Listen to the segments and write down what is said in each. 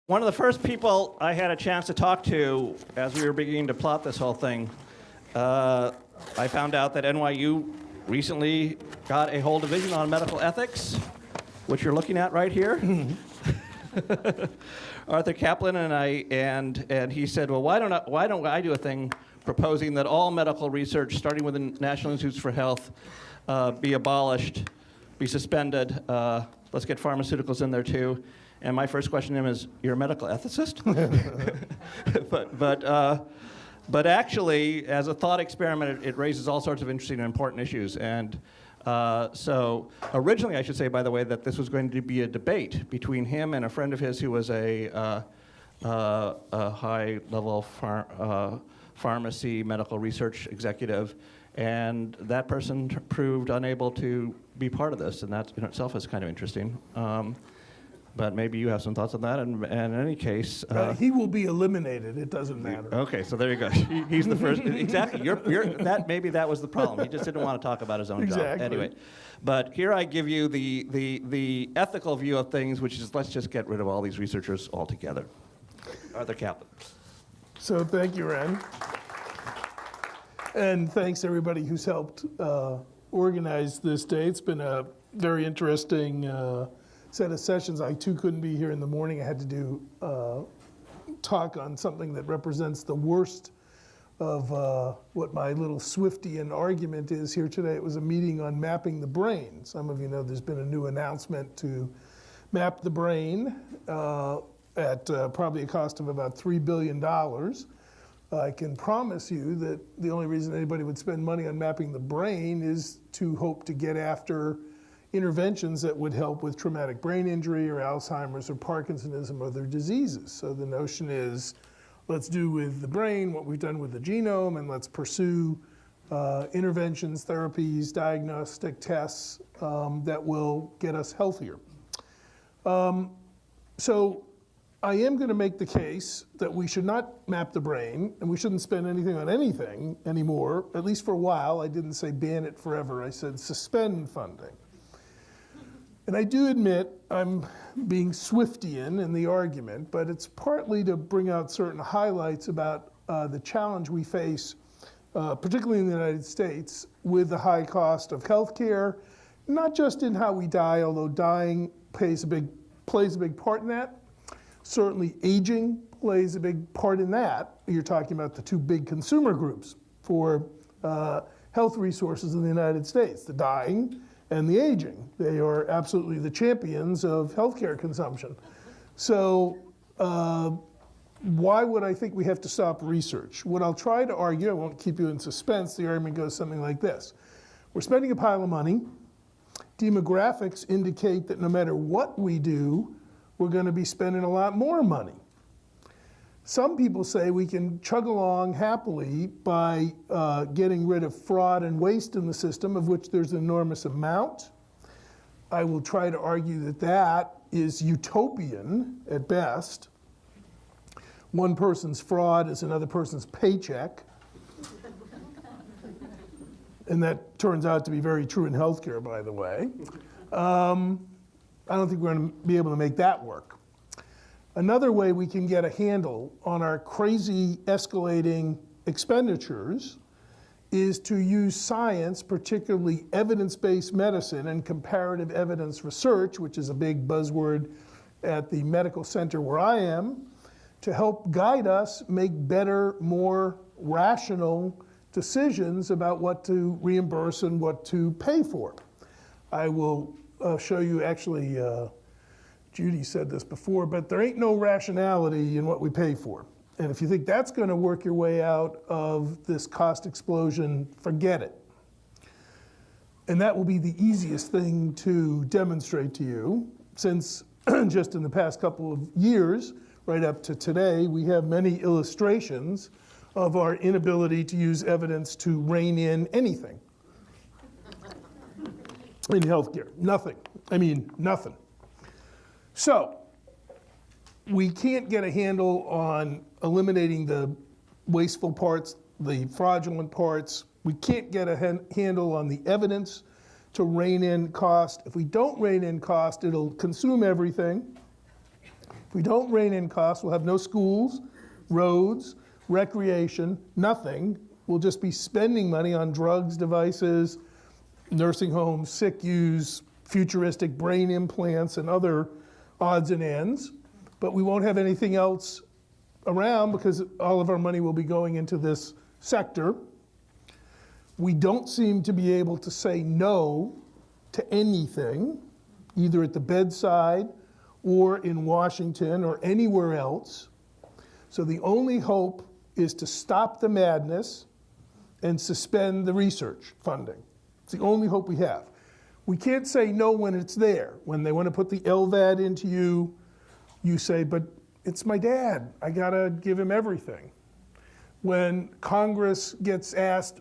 One of the first people I had a chance to talk to as we were beginning to plot this whole thing, I found out that NYU recently got a whole division on medical ethics, which you're looking at right here. Arthur Caplan and he said, well, why don't I do a thing proposing that all medical research, starting with the National Institutes for Health, be abolished, be suspended. Let's get pharmaceuticals in there too. And my first question to him is, you're a medical ethicist? But actually, as a thought experiment, it raises all sorts of interesting and important issues. And so originally, I should say, by the way, that this was going to be a debate between him and a friend of his who was a high-level pharmacy medical research executive. And that person proved unable to be part of this, and that in itself is kind of interesting. But maybe you have some thoughts on that. And in any case, he will be eliminated. It doesn't matter. Okay, so there you go. He's the first. Exactly. Maybe that was the problem. He just didn't want to talk about his own job. Anyway, but here I give you the ethical view of things, which is let's just get rid of all these researchers altogether. Arthur Caplan. So thank you, Ren. And thanks everybody who's helped organize this day. It's been a very interesting set of sessions. I too couldn't be here in the morning. I had to do talk on something that represents the worst of what my little Swiftian argument is here today. It was a meeting on mapping the brain. Some of you know there's been a new announcement to map the brain at probably a cost of about $3 billion. I can promise you that the only reason anybody would spend money on mapping the brain is to hope to get after interventions that would help with traumatic brain injury or Alzheimer's or Parkinsonism or other diseases. So the notion is, let's do with the brain what we've done with the genome, and let's pursue interventions, therapies, diagnostic tests that will get us healthier. So I am going to make the case that we should not map the brain, and we shouldn't spend anything on anything anymore, at least for a while. I didn't say ban it forever. I said suspend funding. And I do admit I'm being Swiftian in the argument, but it's partly to bring out certain highlights about the challenge we face, particularly in the United States, with the high cost of healthcare, not just in how we die, although dying plays a big part in that. Certainly aging plays a big part in that. You're talking about the two big consumer groups for health resources in the United States, the dying and the aging. They are absolutely the champions of healthcare consumption. So why would I think we have to stop research? What I'll try to argue, I won't keep you in suspense, the argument goes something like this. We're spending a pile of money. Demographics indicate that no matter what we do, we're going to be spending a lot more money. Some people say we can chug along happily by getting rid of fraud and waste in the system, of which there's an enormous amount. I will try to argue that that is utopian at best. One person's fraud is another person's paycheck. And that turns out to be very true in healthcare, by the way. I don't think we're going to be able to make that work. Another way we can get a handle on our crazy escalating expenditures is to use science, particularly evidence-based medicine and comparative evidence research, which is a big buzzword at the medical center where I am, to help guide us make better, more rational decisions about what to reimburse and what to pay for. I will show you, actually, Judy said this before, but there ain't no rationality in what we pay for. And if you think that's going to work your way out of this cost explosion, forget it. And that will be the easiest thing to demonstrate to you, since just in the past couple of years, right up to today, we have many illustrations of our inability to use evidence to rein in anything in healthcare. Nothing. I mean, nothing. So we can't get a handle on eliminating the wasteful parts, the fraudulent parts. We can't get a handle on the evidence to rein in cost. If we don't rein in cost, it'll consume everything. If If we don't rein in costs, we'll have no schools, roads, recreation, nothing. We'll just be spending money on drugs, devices, nursing homes, SICUs, futuristic brain implants, and other odds and ends. But we won't have anything else around because all of our money will be going into this sector. We don't seem to be able to say no to anything, either at the bedside or in Washington or anywhere else. So the only hope is to stop the madness and suspend the research funding. It's the only hope we have. We can't say no when it's there. When they want to put the LVAD into you, you say, but it's my dad. I gotta give him everything. When Congress gets asked,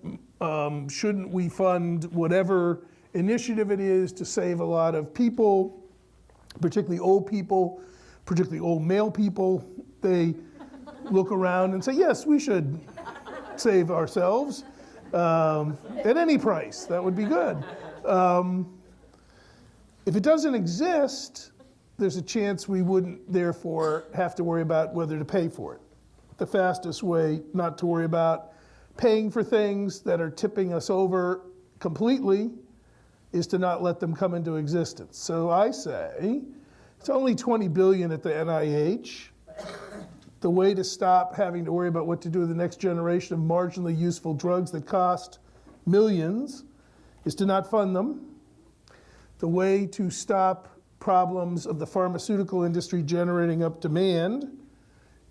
shouldn't we fund whatever initiative it is to save a lot of people, particularly old male people, they look around and say, yes, we should save ourselves at any price. That would be good. If it doesn't exist, there's a chance we wouldn't therefore have to worry about whether to pay for it. The fastest way not to worry about paying for things that are tipping us over completely is to not let them come into existence. So I say, it's only $20 billion at the NIH. The way to stop having to worry about what to do with the next generation of marginally useful drugs that cost millions is to not fund them. The way to stop problems of the pharmaceutical industry generating up demand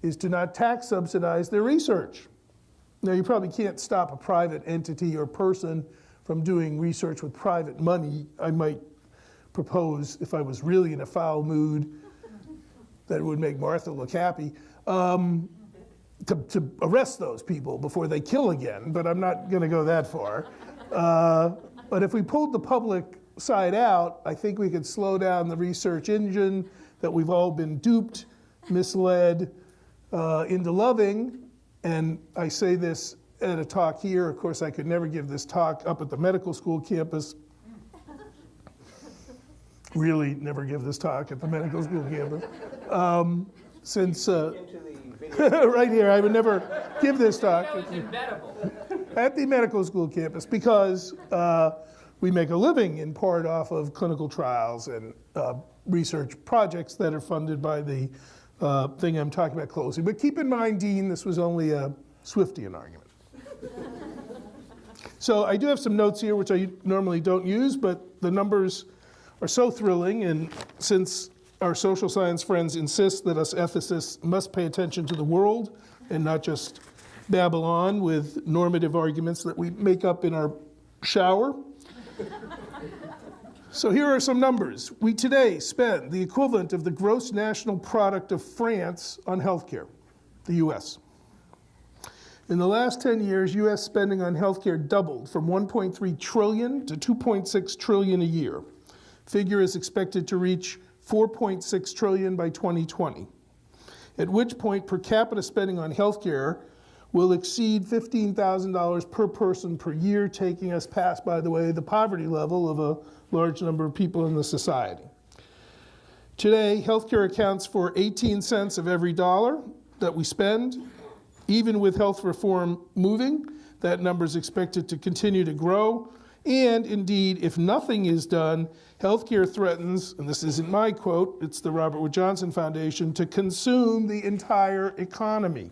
is to not tax subsidize their research. Now, you probably can't stop a private entity or person from doing research with private money. I might propose, if I was really in a foul mood, that would make Martha look happy, to arrest those people before they kill again, but I'm not gonna go that far. But if we pulled the public side out, I think we could slow down the research engine that we've all been duped, misled into loving. And I say this at a talk here. Of course, I could never give this talk up at the medical school campus. Really never give this talk at the medical school campus. Since, right here, I would never give this talk at the medical school campus because we make a living in part off of clinical trials and research projects that are funded by the thing I'm talking about closely. But keep in mind, Dean, this was only a Swiftian argument. So I do have some notes here, which I normally don't use, but the numbers are so thrilling, and since our social science friends insist that us ethicists must pay attention to the world and not just babble on with normative arguments that we make up in our shower. So here are some numbers. We today spend the equivalent of the gross national product of France on healthcare, the US. In the last 10 years, US spending on healthcare doubled from 1.3 trillion to 2.6 trillion a year. Figure is expected to reach 4.6 trillion by 2020, at which point per capita spending on healthcare will exceed $15,000 per person per year, taking us past, by the way, the poverty level of a large number of people in the society. Today, healthcare accounts for 18 cents of every dollar that we spend. Even with health reform moving, that number is expected to continue to grow. And indeed, if nothing is done, healthcare threatens, and this isn't my quote, it's the Robert Wood Johnson Foundation, to consume the entire economy.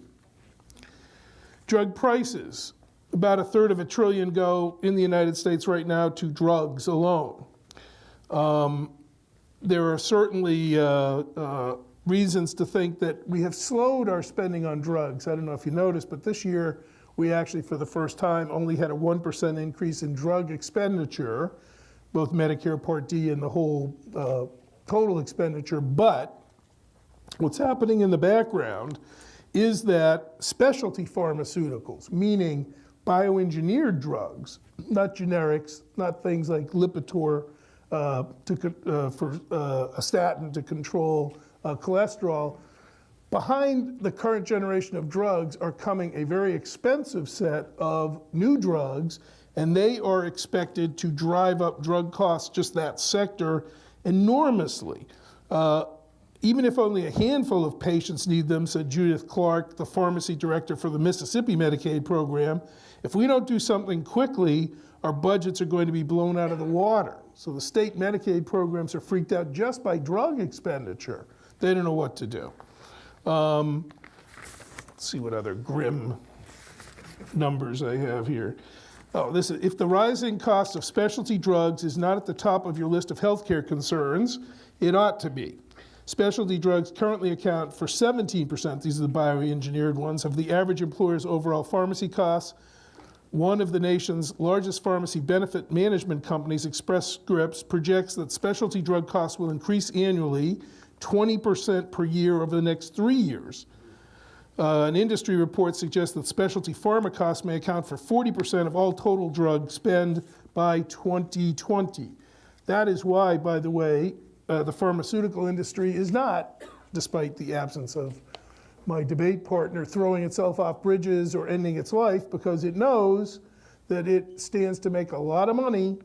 Drug prices, about a third of $1 trillion go in the United States right now to drugs alone. There are certainly reasons to think that we have slowed our spending on drugs. I don't know if you noticed, but this year we actually, for the first time, only had a 1% increase in drug expenditure, both Medicare Part D and the whole total expenditure. But what's happening in the background is that specialty pharmaceuticals, meaning bioengineered drugs, not generics, not things like Lipitor for a statin to control cholesterol, behind the current generation of drugs are coming a very expensive set of new drugs, and they are expected to drive up drug costs, just that sector, enormously. even if only a handful of patients need them, said Judith Clark, the pharmacy director for the Mississippi Medicaid program, if we don't do something quickly, our budgets are going to be blown out of the water. So the state Medicaid programs are freaked out just by drug expenditure. They don't know what to do. Let's see what other grim numbers I have here. Oh, this is, if the rising cost of specialty drugs is not at the top of your list of healthcare concerns, it ought to be. Specialty drugs currently account for 17%, these are the bioengineered ones, of the average employer's overall pharmacy costs. One of the nation's largest pharmacy benefit management companies, Express Scripts, projects that specialty drug costs will increase annually 20% per year over the next 3 years. An industry report suggests that specialty pharma costs may account for 40% of all total drug spend by 2020. That is why, by the way, the pharmaceutical industry is not, despite the absence of my debate partner, throwing itself off bridges or ending its life, because it knows that it stands to make a lot of money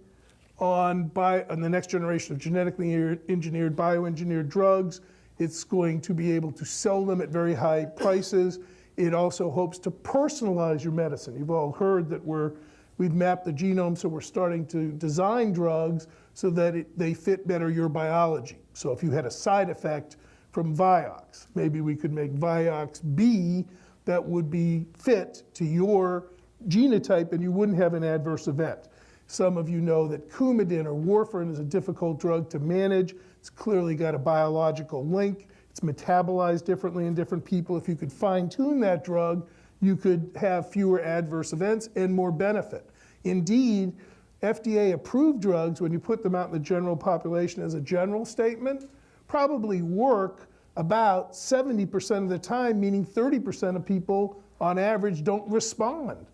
on the next generation of genetically engineered, bioengineered drugs. It's going to be able to sell them at very high prices. It also hopes to personalize your medicine. You've all heard that we've mapped the genome, so we're starting to design drugs so that they fit better your biology. So if you had a side effect from Vioxx, maybe we could make Vioxx B that would be fit to your genotype and you wouldn't have an adverse event. Some of you know that Coumadin or warfarin is a difficult drug to manage. It's clearly got a biological link. It's metabolized differently in different people. If you could fine-tune that drug, you could have fewer adverse events and more benefit. Indeed, FDA-approved drugs, when you put them out in the general population as a general statement, probably work about 70% of the time, meaning 30% of people on average don't respond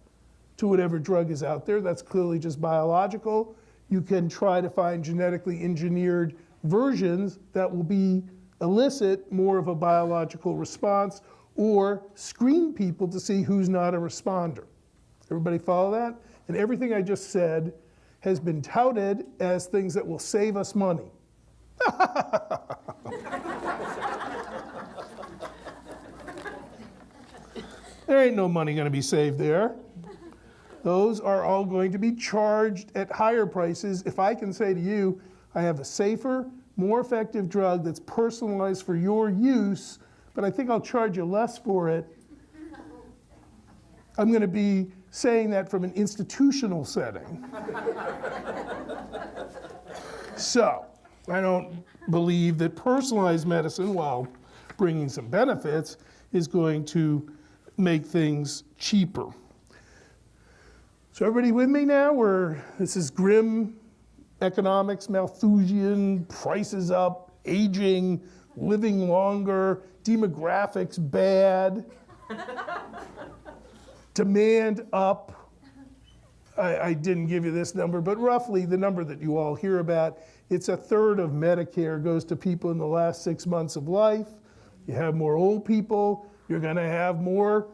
to whatever drug is out there. That's clearly just biological. You can try to find genetically engineered versions that will elicit more of a biological response, or screen people to see who's not a responder. Everybody follow that? And everything I just said has been touted as things that will save us money. There ain't no money going to be saved there. Those are all going to be charged at higher prices. If I can say to you, I have a safer, more effective drug that's personalized for your use, but I think I'll charge you less for it, I'm going to be saying that from an institutional setting. So, I don't believe that personalized medicine, while bringing some benefits, is going to make things cheaper. So everybody with me now? This is grim economics, Malthusian, prices up, aging, living longer, demographics bad, demand up. I didn't give you this number, but roughly the number that you all hear about, it's a third of Medicare goes to people in the last 6 months of life. You have more old people, you're going to have more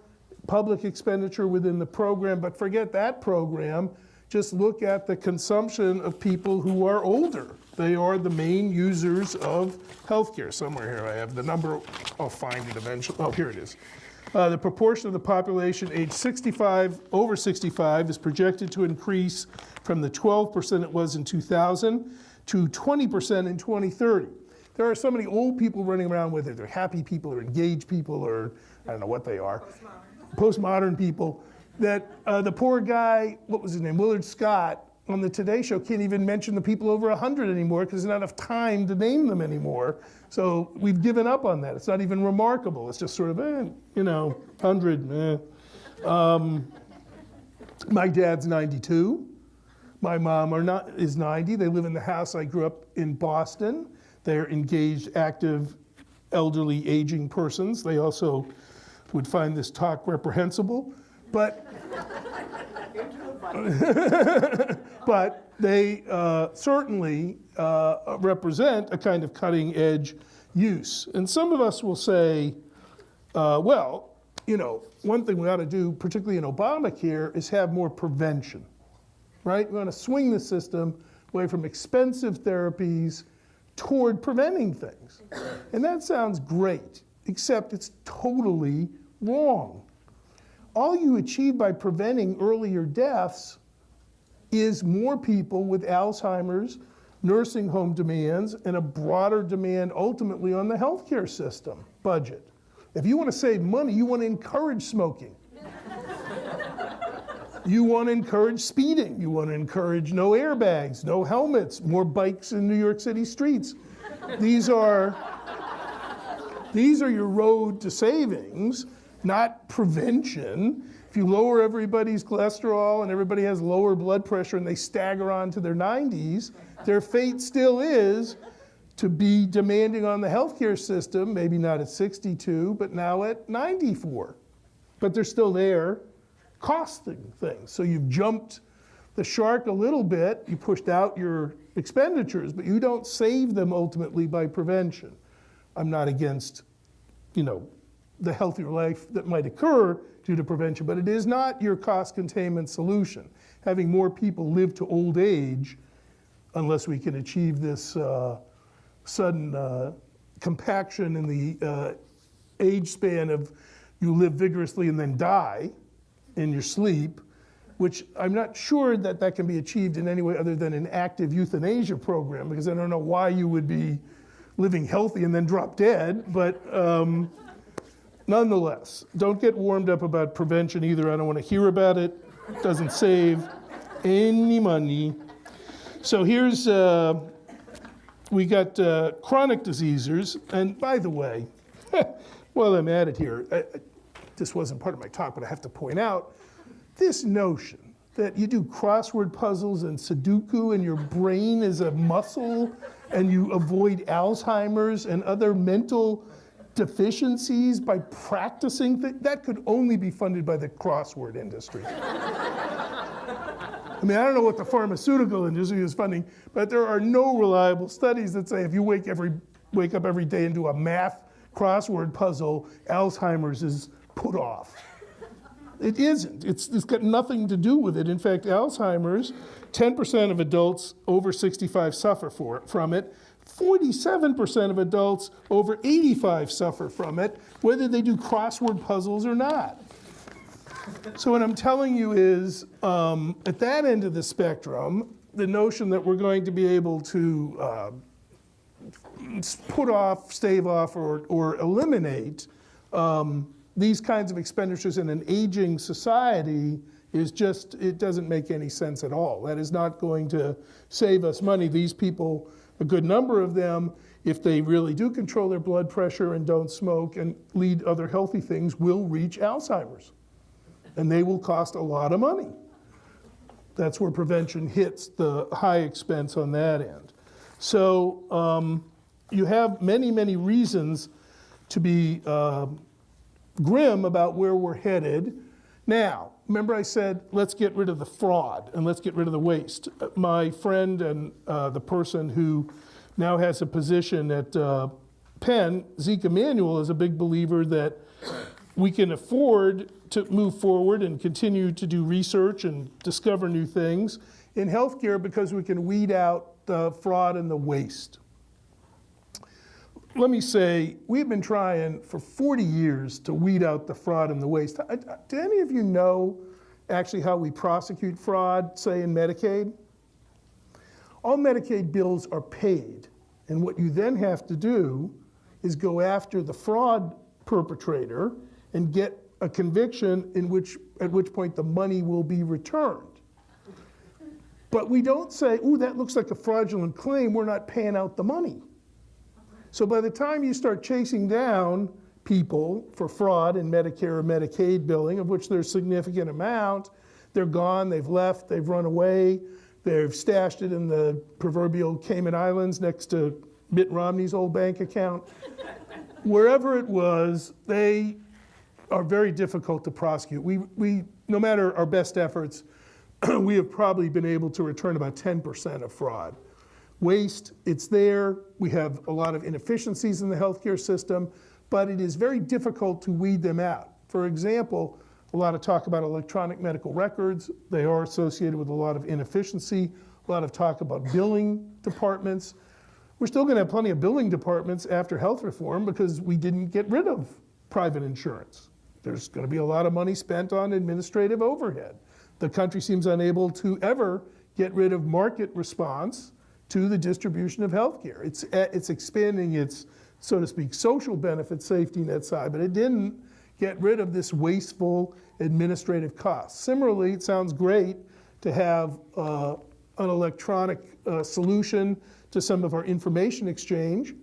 public expenditure within the program, but forget that program. Just look at the consumption of people who are older. They are the main users of healthcare. Somewhere here I have the number. I'll find it eventually. Oh, here it is. The proportion of the population age 65, over 65 is projected to increase from the 12% it was in 2000 to 20% in 2030. There are so many old people running around with it. They're happy people or engaged people or I don't know what they are. Postmodern people, that the poor guy, what was his name, Willard Scott, on the Today Show can't even mention the people over 100 anymore because there's not enough time to name them anymore. So we've given up on that. It's not even remarkable. It's just sort of, 100, My dad's 92. My mom is 90. They live in the house. I grew up in Boston. They're engaged, active, elderly, aging persons. They also would find this talk reprehensible, but but they certainly represent a kind of cutting edge use. And some of us will say, well, one thing we ought to do, particularly in Obamacare, is have more prevention, right? We want to swing the system away from expensive therapies toward preventing things. And that sounds great, except it's totally wrong. All you achieve by preventing earlier deaths is more people with Alzheimer's, nursing home demands, and a broader demand ultimately on the healthcare system budget. If you want to save money, you want to encourage smoking. You want to encourage speeding. You want to encourage no airbags, no helmets, more bikes in New York City streets. These are your road to savings, not prevention. If you lower everybody's cholesterol and everybody has lower blood pressure and they stagger on to their 90s, their fate still is to be demanding on the healthcare system, maybe not at 62, but now at 94. But they're still there, costing things. So you've jumped the shark a little bit, you pushed out your expenditures, but you don't save them ultimately by prevention. I'm not against, the healthier life that might occur due to prevention, but it is not your cost containment solution. Having more people live to old age, unless we can achieve this sudden compaction in the age span of you live vigorously and then die in your sleep, which I'm not sure that that can be achieved in any way other than an active euthanasia program, because I don't know why you would be living healthy and then drop dead, but nonetheless, don't get warmed up about prevention either. I don't want to hear about it. It doesn't save any money. So here's, we got chronic diseases, and by the way, while I'm at it here, this wasn't part of my talk, but I have to point out, this notion that you do crossword puzzles and Sudoku and your brain is a muscle and you avoid Alzheimer's and other mental deficiencies by practicing that could only be funded by the crossword industry. I mean, I don't know what the pharmaceutical industry is funding, but there are no reliable studies that say if you wake up every day and do a math crossword puzzle, Alzheimer's is put off. It isn't. It's got nothing to do with it. In fact, Alzheimer's, 10% of adults over 65 suffer from it. 47% of adults over 85 suffer from it, whether they do crossword puzzles or not. So what I'm telling you is, at that end of the spectrum, the notion that we're going to be able to put off, stave off, or eliminate these kinds of expenditures in an aging society is just, it doesn't make any sense at all. That is not going to save us money. These people, a good number of them, if they really do control their blood pressure and don't smoke and lead other healthy things, will reach Alzheimer's. And they will cost a lot of money. That's where prevention hits the high expense on that end. So you have many, many reasons to be grim about where we're headed. Now, remember I said, let's get rid of the fraud and let's get rid of the waste. My friend and the person who now has a position at Penn, Zeke Emanuel, is a big believer that we can afford to move forward and continue to do research and discover new things in healthcare because we can weed out the fraud and the waste. Let me say, we've been trying for 40 years to weed out the fraud and the waste. Do any of you know actually how we prosecute fraud, say in Medicaid? All Medicaid bills are paid, and what you then have to do is go after the fraud perpetrator and get a conviction at which point the money will be returned. But we don't say, ooh, that looks like a fraudulent claim, we're not paying out the money. So by the time you start chasing down people for fraud in Medicare or Medicaid billing, of which there's a significant amount, they're gone, they've left, they've run away, they've stashed it in the proverbial Cayman Islands next to Mitt Romney's old bank account. Wherever it was, they are very difficult to prosecute. We, no matter our best efforts, we have probably been able to return about 10% of fraud. Waste, it's there. We have a lot of inefficiencies in the healthcare system, but it is very difficult to weed them out. For example, a lot of talk about electronic medical records. They are associated with a lot of inefficiency, a lot of talk about billing departments. We're still going to have plenty of billing departments after health reform because we didn't get rid of private insurance. There's going to be a lot of money spent on administrative overhead. The country seems unable to ever get rid of market response to the distribution of healthcare. It's expanding its, so to speak, social benefit safety net side, but it didn't get rid of this wasteful administrative cost. Similarly, it sounds great to have an electronic solution to some of our information exchange.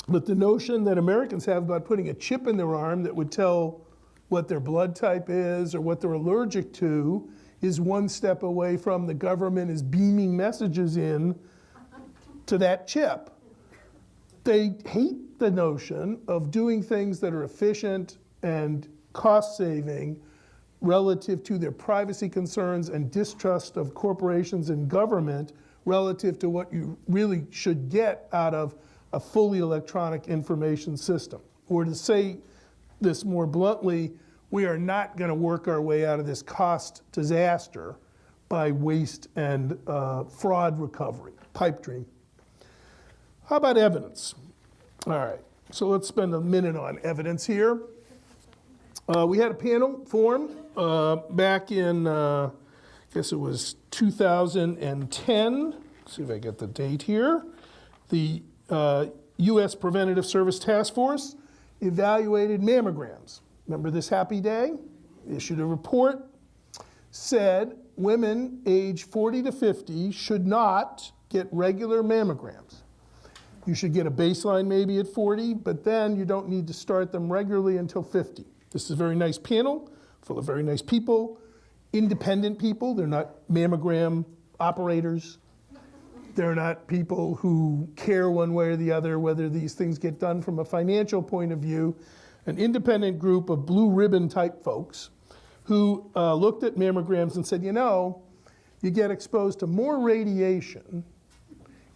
But the notion that Americans have about putting a chip in their arm that would tell what their blood type is or what they're allergic to is one step away from the government is beaming messages in to that chip. They hate the notion of doing things that are efficient and cost-saving relative to their privacy concerns and distrust of corporations and government relative to what you really should get out of a fully electronic information system. Or to say this more bluntly, we are not going to work our way out of this cost disaster by waste and fraud recovery, pipe dream. How about evidence? All right, so let's spend a minute on evidence here. We had a panel formed back in, I guess it was 2010. Let's see if I get the date here. The U.S. Preventative Service Task Force evaluated mammograms. Remember this happy day? Issued a report, said women age 40 to 50 should not get regular mammograms. You should get a baseline maybe at 40, but then you don't need to start them regularly until 50. This is a very nice panel, full of very nice people, independent people. They're not mammogram operators. They're not people who care one way or the other whether these things get done from a financial point of view. An independent group of blue ribbon type folks who looked at mammograms and said, you know, you get exposed to more radiation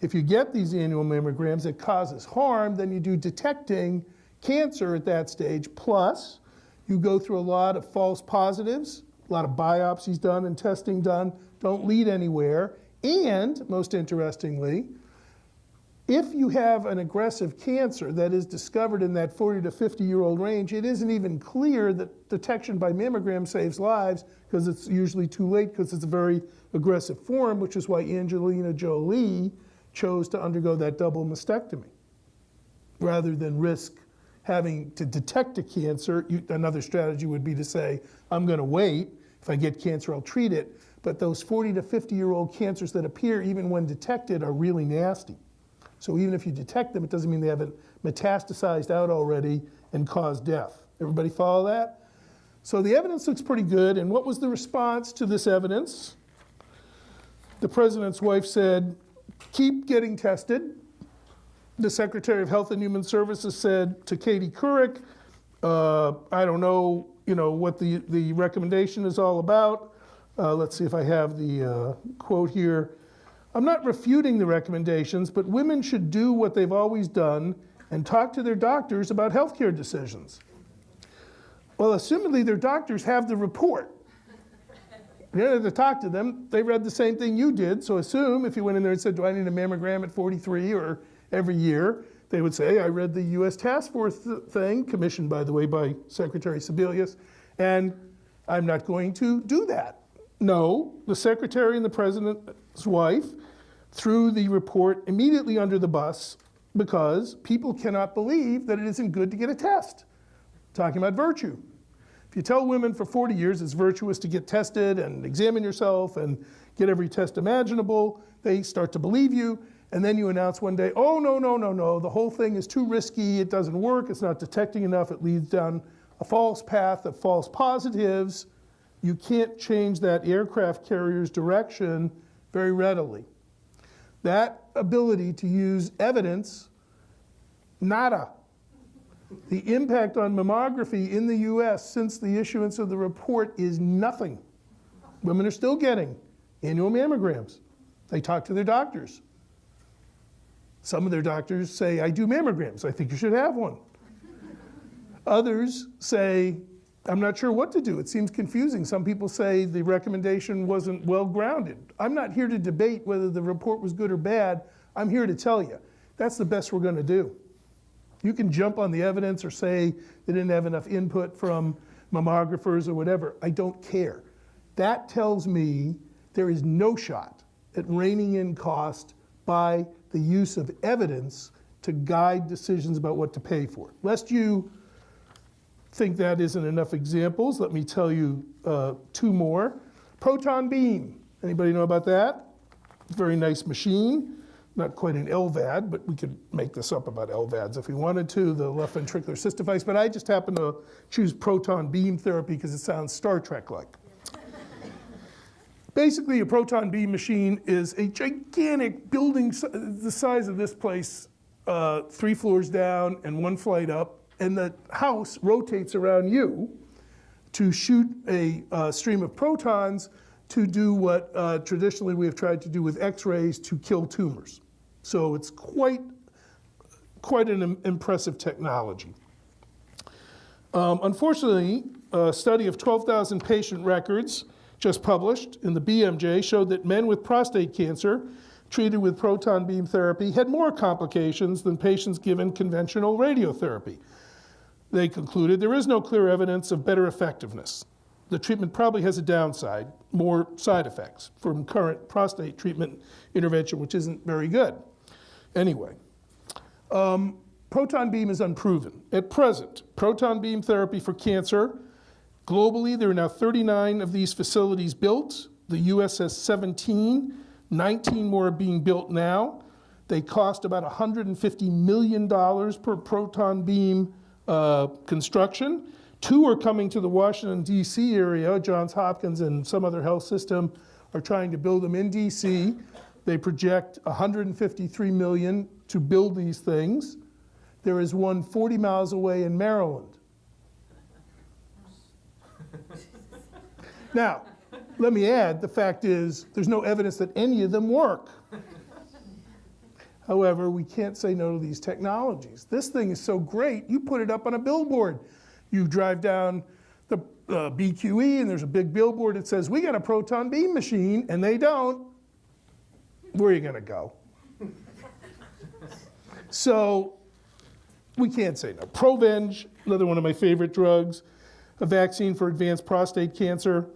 if you get these annual mammograms that causes harm than you do detecting cancer at that stage. Plus, you go through a lot of false positives, a lot of biopsies done and testing done, don't lead anywhere. And, most interestingly, if you have an aggressive cancer that is discovered in that 40 to 50-year-old range, it isn't even clear that detection by mammogram saves lives because it's usually too late because it's a very aggressive form, which is why Angelina Jolie chose to undergo that double mastectomy. Rather than risk having to detect a cancer, another strategy would be to say, I'm going to wait. If I get cancer, I'll treat it. But those 40 to 50-year-old cancers that appear even when detected are really nasty. So even if you detect them, it doesn't mean they haven't metastasized out already and caused death. Everybody follow that? So the evidence looks pretty good. And what was the response to this evidence? The president's wife said, keep getting tested. The Secretary of Health and Human Services said to Katie Couric, I don't know, what the recommendation is all about. Let's see if I have the quote here. I'm not refuting the recommendations, but women should do what they've always done and talk to their doctors about healthcare decisions. Well, assumedly their doctors have the report. You don't have to talk to them. They read the same thing you did, so assume if you went in there and said, do I need a mammogram at 43 or every year, they would say, I read the U.S. Task Force thing, commissioned, by the way, by Secretary Sebelius, and I'm not going to do that. No, the secretary and the president's wife threw the report immediately under the bus because people cannot believe that it isn't good to get a test. Talking about virtue. If you tell women for 40 years it's virtuous to get tested and examine yourself and get every test imaginable, they start to believe you, and then you announce one day, oh, no, the whole thing is too risky, it doesn't work, it's not detecting enough, it leads down a false path of false positives. You can't change that aircraft carrier's direction very readily. That ability to use evidence, nada. The impact on mammography in the US since the issuance of the report is nothing. Women are still getting annual mammograms. They talk to their doctors. Some of their doctors say, I do mammograms, I think you should have one. Others say, I'm not sure what to do. It seems confusing. Some people say the recommendation wasn't well grounded. I'm not here to debate whether the report was good or bad. I'm here to tell you, that's the best we're going to do. You can jump on the evidence or say they didn't have enough input from mammographers or whatever. I don't care. That tells me there is no shot at reining in cost by the use of evidence to guide decisions about what to pay for. Lest you think that isn't enough examples, let me tell you two more. Proton beam. Anybody know about that? Very nice machine. Not quite an LVAD, but we could make this up about LVADs if we wanted to, the left ventricular assist device, but I just happen to choose proton beam therapy because it sounds Star Trek-like. Basically, a proton beam machine is a gigantic building, the size of this place, 3 floors down and 1 flight up, and the house rotates around you to shoot a stream of protons to do what traditionally we have tried to do with X-rays to kill tumors. So it's quite an impressive technology. Unfortunately, a study of 12,000 patient records just published in the BMJ showed that men with prostate cancer treated with proton beam therapy had more complications than patients given conventional radiotherapy. They concluded there is no clear evidence of better effectiveness. The treatment probably has a downside, more side effects from current prostate treatment intervention, which isn't very good. Anyway, proton beam is unproven. At present, proton beam therapy for cancer, globally, there are now 39 of these facilities built. The US has 17, 19 more are being built now. They cost about $150 million per proton beam construction. 2 are coming to the Washington, D.C. area. Johns Hopkins and some other health system are trying to build them in D.C. They project $153 million to build these things. There is one 40 miles away in Maryland. Now, let me add, the fact is there's no evidence that any of them work. However, we can't say no to these technologies. This thing is so great, you put it up on a billboard. You drive down the BQE and there's a big billboard that says, we got a proton beam machine, and they don't. Where are you gonna go? So we can't say no. Provenge, another one of my favorite drugs, a vaccine for advanced prostate cancer.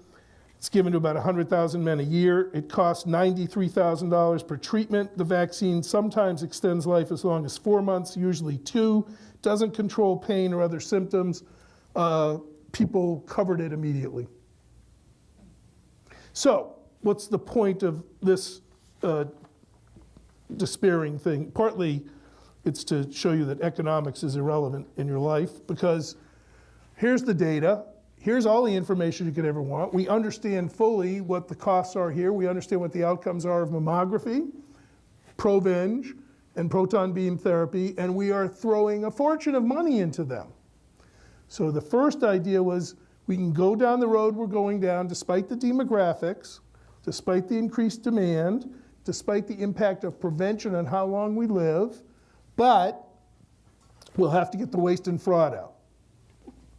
It's given to about 100,000 men a year. It costs $93,000 per treatment. The vaccine sometimes extends life as long as 4 months, usually 2. Doesn't control pain or other symptoms. People covered it immediately. So, what's the point of this despairing thing? Partly, it's to show you that economics is irrelevant in your life, because here's the data. Here's all the information you could ever want. We understand fully what the costs are here. We understand what the outcomes are of mammography, Provenge, and proton beam therapy, and we are throwing a fortune of money into them. So the first idea was we can go down the road we're going down despite the demographics, despite the increased demand, despite the impact of prevention on how long we live, but we'll have to get the waste and fraud out.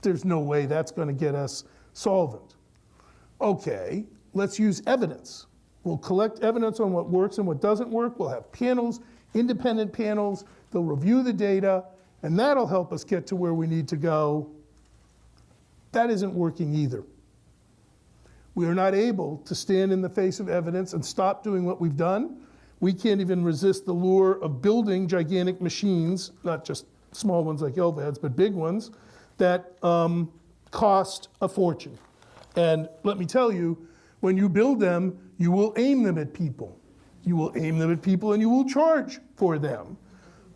There's no way that's going to get us solvent. Okay, let's use evidence. We'll collect evidence on what works and what doesn't work. We'll have panels, independent panels. They'll review the data, and that'll help us get to where we need to go. That isn't working either. We are not able to stand in the face of evidence and stop doing what we've done. We can't even resist the lure of building gigantic machines, not just small ones like LVADs, but big ones, that cost a fortune. And let me tell you, when you build them, you will aim them at people. You will aim them at people and you will charge for them.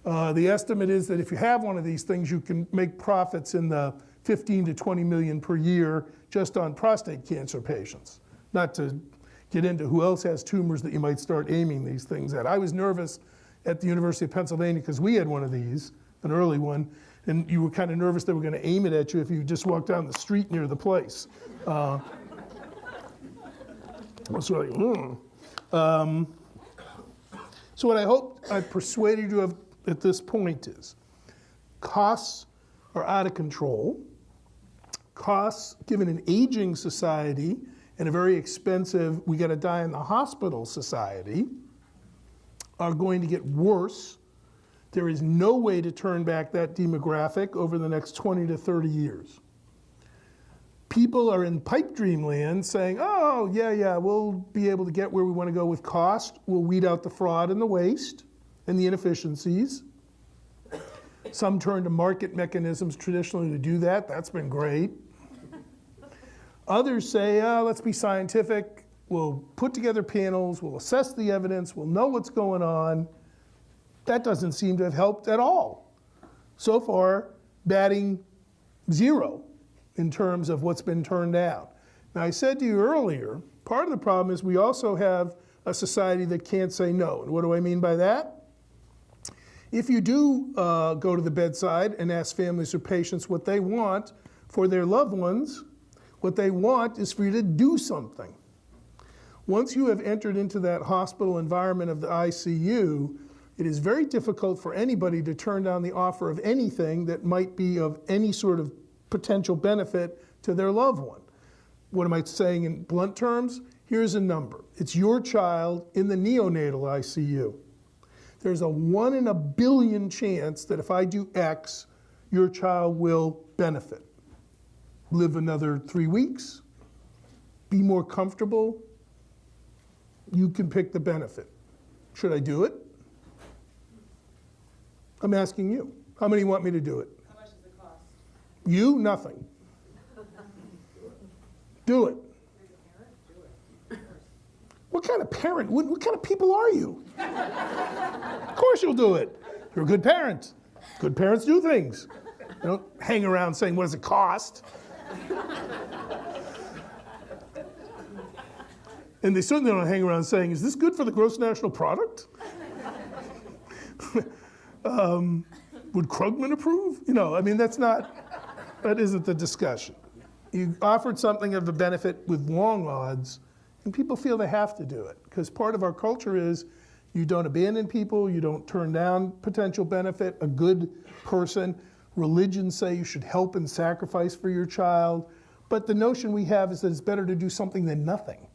The estimate is that if you have one of these things, you can make profits in the 15 to 20 million per year just on prostate cancer patients. Not to get into who else has tumors that you might start aiming these things at. I was nervous at the University of Pennsylvania because we had one of these, an early one, and you were kind of nervous they were going to aim it at you if you just walked down the street near the place. I was like, So what I hope I've persuaded you of at this point is costs are out of control. costs, given an aging society and a very expensive, we got to die in the hospital society, are going to get worse. There is no way to turn back that demographic over the next 20 to 30 years. People are in pipe dream land saying, oh, yeah, we'll be able to get where we want to go with cost. We'll weed out the fraud and the waste and the inefficiencies. Some turn to market mechanisms traditionally to do that. That's been great. Others say, let's be scientific. We'll put together panels. We'll assess the evidence. We'll know what's going on. That doesn't seem to have helped at all. So far, batting 0 in terms of what's been turned down. Now, I said to you earlier, part of the problem is we also have a society that can't say no. And what do I mean by that? If you do go to the bedside and ask families or patients what they want for their loved ones, what they want is for you to do something. Once you have entered into that hospital environment of the ICU, it is very difficult for anybody to turn down the offer of anything that might be of any sort of potential benefit to their loved one. What am I saying in blunt terms? Here's a number. It's your child in the neonatal ICU. There's a 1 in a billion chance that if I do X, your child will benefit. Live another 3 weeks, be more comfortable. You can pick the benefit. Should I do it? I'm asking you. How many want me to do it? How much does it cost? You, nothing. Do it. What kind of parent? What kind of people are you? Of course you'll do it. You're a good parent. Good parents do things. They don't hang around saying, what does it cost? And they certainly don't hang around saying, is this good for the gross national product? Would Krugman approve? You know, I mean, that isn't the discussion. You offered something of a benefit with long odds, and people feel they have to do it. Because part of our culture is you don't abandon people, you don't turn down potential benefit, a good person. Religions say you should help and sacrifice for your child. But the notion we have is that it's better to do something than nothing.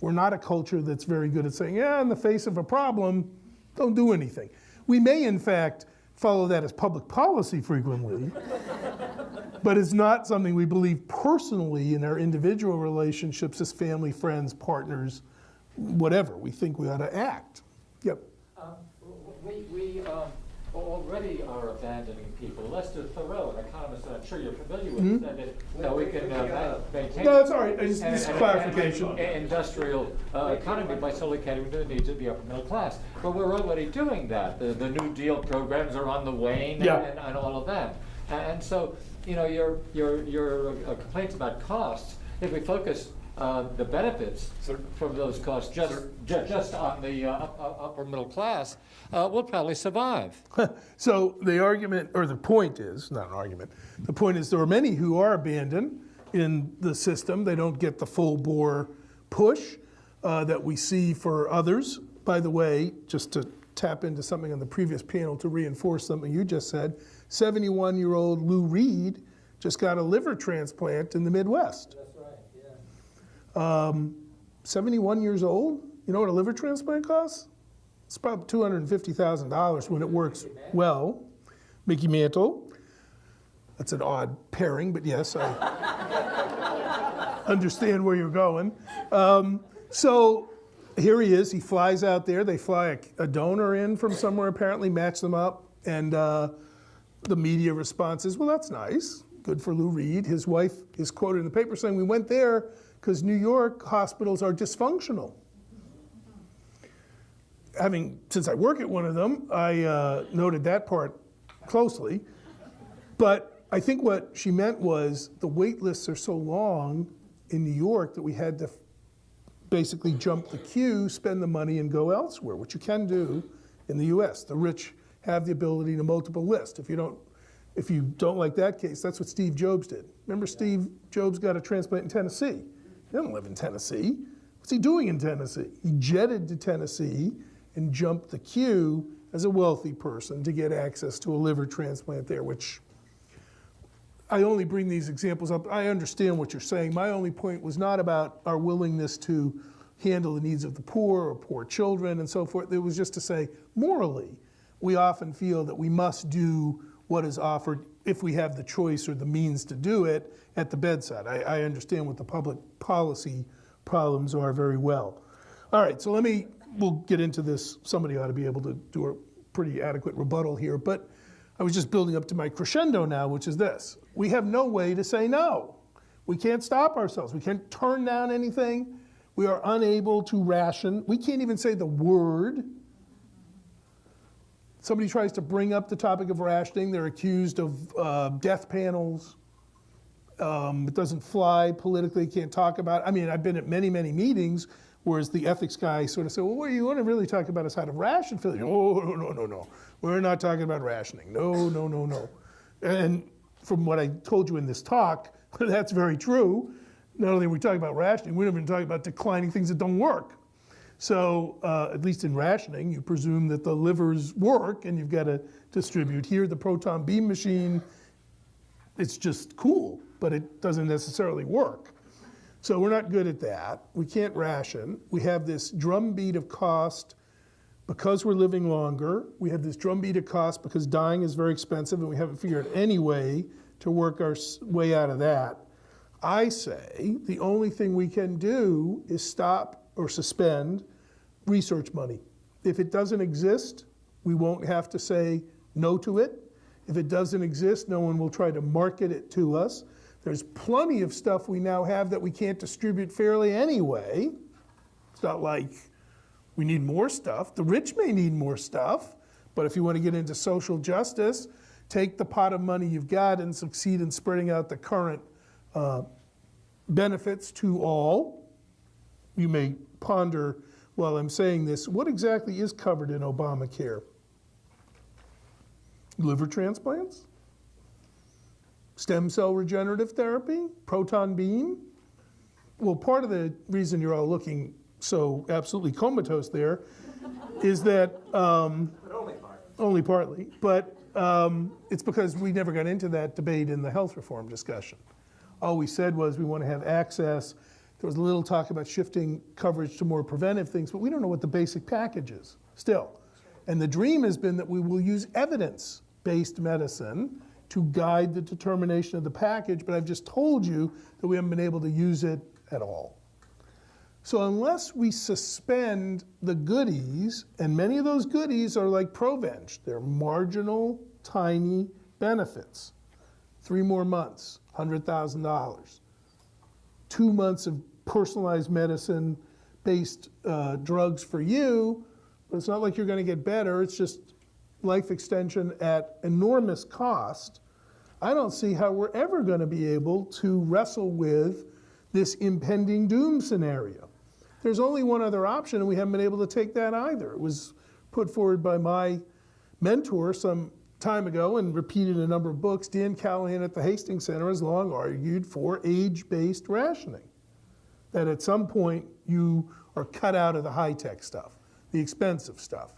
We're not a culture that's very good at saying, yeah, in the face of a problem, don't do anything. We may, in fact, follow that as public policy frequently, but it's not something we believe personally in our individual relationships as family, friends, partners, whatever. We think we ought to act. Yep. We already are abandoning people. Lester Thoreau, an economist that I'm sure you're familiar with, said that we can maintain No, that's all right. Just clarification. Industrial economy by solely catering to the needs of the upper middle class. But we're already doing that. The New Deal programs are on the wane, and all of that. And so, you know, your complaints about costs, if we focus the benefits from those costs just on the upper middle class, will probably survive. So the argument, or the point is, not an argument, the point is there are many who are abandoned in the system. They don't get the full bore push that we see for others. By the way, just to tap into something on the previous panel to reinforce something you just said, 71-year-old Lou Reed just got a liver transplant in the Midwest. That's right, yeah. 71 years old? You know what a liver transplant costs? It's about $250,000 when it works well. Mickey Mantle. That's an odd pairing, but yes, I understand where you're going. So here he is. He flies out there. They fly a donor in from somewhere, apparently, match them up. And the media response is, well, that's nice. Good for Lou Reed. His wife is quoted in the paper saying, we went there because New York hospitals are dysfunctional. Since I work at one of them, I noted that part closely. But I think what she meant was the wait lists are so long in New York that we had to basically jump the queue, spend the money, and go elsewhere, which you can do in the US. The rich have the ability to multiple list. If you don't like that case, that's what Steve Jobs did. Remember Steve Jobs got a transplant in Tennessee. He doesn't live in Tennessee. What's he doing in Tennessee? He jetted to Tennessee and jumped the queue as a wealthy person to get access to a liver transplant there, which I only bring these examples up. I understand what you're saying. My only point was not about our willingness to handle the needs of the poor or poor children and so forth. It was just to say, morally, we often feel that we must do what is offered if we have the choice or the means to do it at the bedside. I understand what the public policy problems are very well. All right, so we'll get into this. Somebody ought to be able to do a pretty adequate rebuttal here, but I was just building up to my crescendo now, which is this. We have no way to say no. We can't stop ourselves. We can't turn down anything. We are unable to ration. We can't even say the word. Somebody tries to bring up the topic of rationing. They're accused of death panels. It doesn't fly politically, can't talk about it. I mean, I've been at many, many meetings, whereas the ethics guy sort of said, well, what you want to really talk about is how to ration food. Oh, no. We're not talking about rationing. No. And from what I told you in this talk, that's very true. Not only are we talking about rationing, we're not even talking about declining things that don't work. So at least in rationing, you presume that the livers work and you've got to distribute. Here, the proton beam machine, it's just cool, but it doesn't necessarily work. So we're not good at that. We can't ration. We have this drumbeat of cost because we're living longer. We have this drumbeat of cost because dying is very expensive and we haven't figured any way to work our way out of that. I say the only thing we can do is stop or suspend research money. If it doesn't exist, we won't have to say no to it. If it doesn't exist, no one will try to market it to us. There's plenty of stuff we now have that we can't distribute fairly anyway. It's not like we need more stuff. The rich may need more stuff, but if you want to get into social justice, take the pot of money you've got and succeed in spreading out the current benefits to all. You may ponder while I'm saying this, what exactly is covered in Obamacare? Liver transplants? Stem cell regenerative therapy? Proton beam? Well, part of the reason you're all looking so absolutely comatose there is that, only partly, but it's because we never got into that debate in the health reform discussion. All we said was we want to have access. There was a little talk about shifting coverage to more preventive things, but we don't know what the basic package is still. And the dream has been that we will use evidence-based medicine to guide the determination of the package, but I've just told you that we haven't been able to use it at all. So unless we suspend the goodies, and many of those goodies are like Provenge, they're marginal, tiny benefits. 3 more months, $100,000. 2 months of personalized medicine-based drugs for you, but it's not like you're going to get better. It's just life extension at enormous cost. I don't see how we're ever going to be able to wrestle with this impending doom scenario. There's only one other option, and we haven't been able to take that either. It was put forward by my mentor some time ago and repeated in a number of books. Dan Callahan at the Hastings Center has long argued for age-based rationing, that at some point you are cut out of the high-tech stuff, the expensive stuff.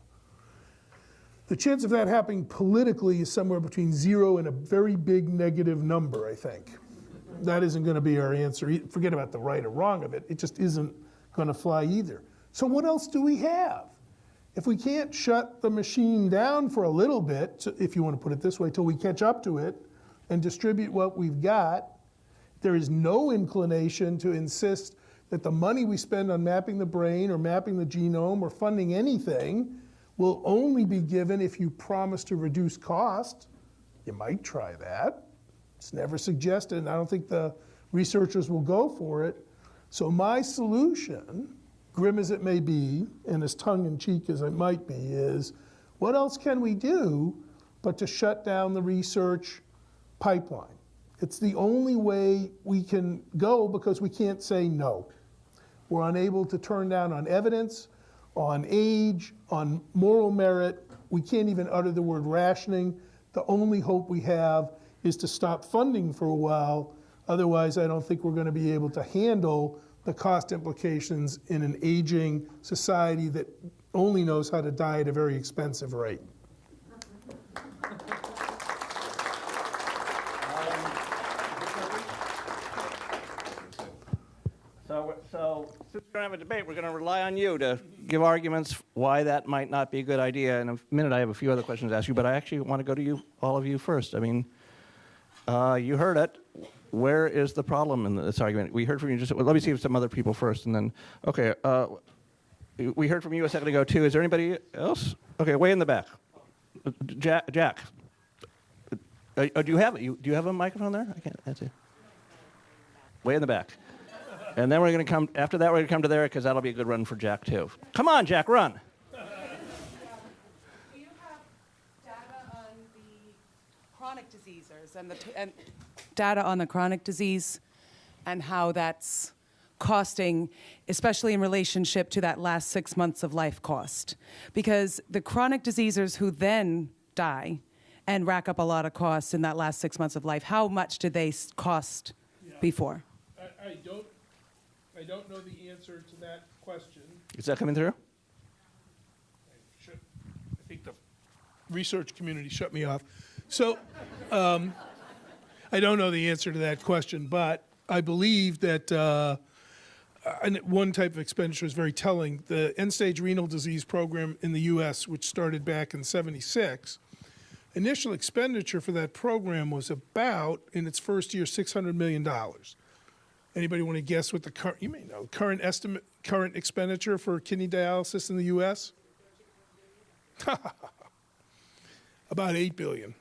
The chance of that happening politically is somewhere between 0 and a very big negative number, I think. That isn't going to be our answer. Forget about the right or wrong of it. It just isn't going to fly either. So what else do we have? If we can't shut the machine down for a little bit, if you want to put it this way, till we catch up to it and distribute what we've got, there is no inclination to insist that the money we spend on mapping the brain or mapping the genome or funding anything will only be given if you promise to reduce cost. You might try that. It's never suggested, and I don't think the researchers will go for it. So my solution, grim as it may be, and as tongue-in-cheek as it might be, is what else can we do but to shut down the research pipeline? It's the only way we can go because we can't say no. We're unable to turn down on evidence, on age, on moral merit. We can't even utter the word rationing. The only hope we have is to stop funding for a while. Otherwise, I don't think we're going to be able to handle the cost implications in an aging society that only knows how to die at a very expensive rate. So since we don't have a debate, we're going to rely on you to give arguments why that might not be a good idea. In a minute, I have a few other questions to ask you, but I actually want to go to you, all of you first. I mean, you heard it. Where is the problem in this argument? We heard from you just, well, let me see if some other people first, and then, okay. We heard from you a second ago, too. Is there anybody else? Okay, way in the back. Jack. Do you have a microphone there? I can't see. Way in the back. And then we're going to come, after that, we're going to come to there, because that'll be a good run for Jack, too. Come on, Jack, run. Do you have data on the chronic diseases and data on the chronic disease and how that's costing, especially in relationship to that last 6 months of life cost? Because the chronic diseasers who then die and rack up a lot of costs in that last 6 months of life, how much did they cost before? I don't know the answer to that question. Is that coming through? I think the research community shut me off. So I don't know the answer to that question, but I believe that one type of expenditure is very telling. The end-stage renal disease program in the U.S., which started back in '76, initial expenditure for that program was about, in its first year, $600 million. Anybody want to guess what the current, you may know, current expenditure for kidney dialysis in the U.S.? About $8 billion.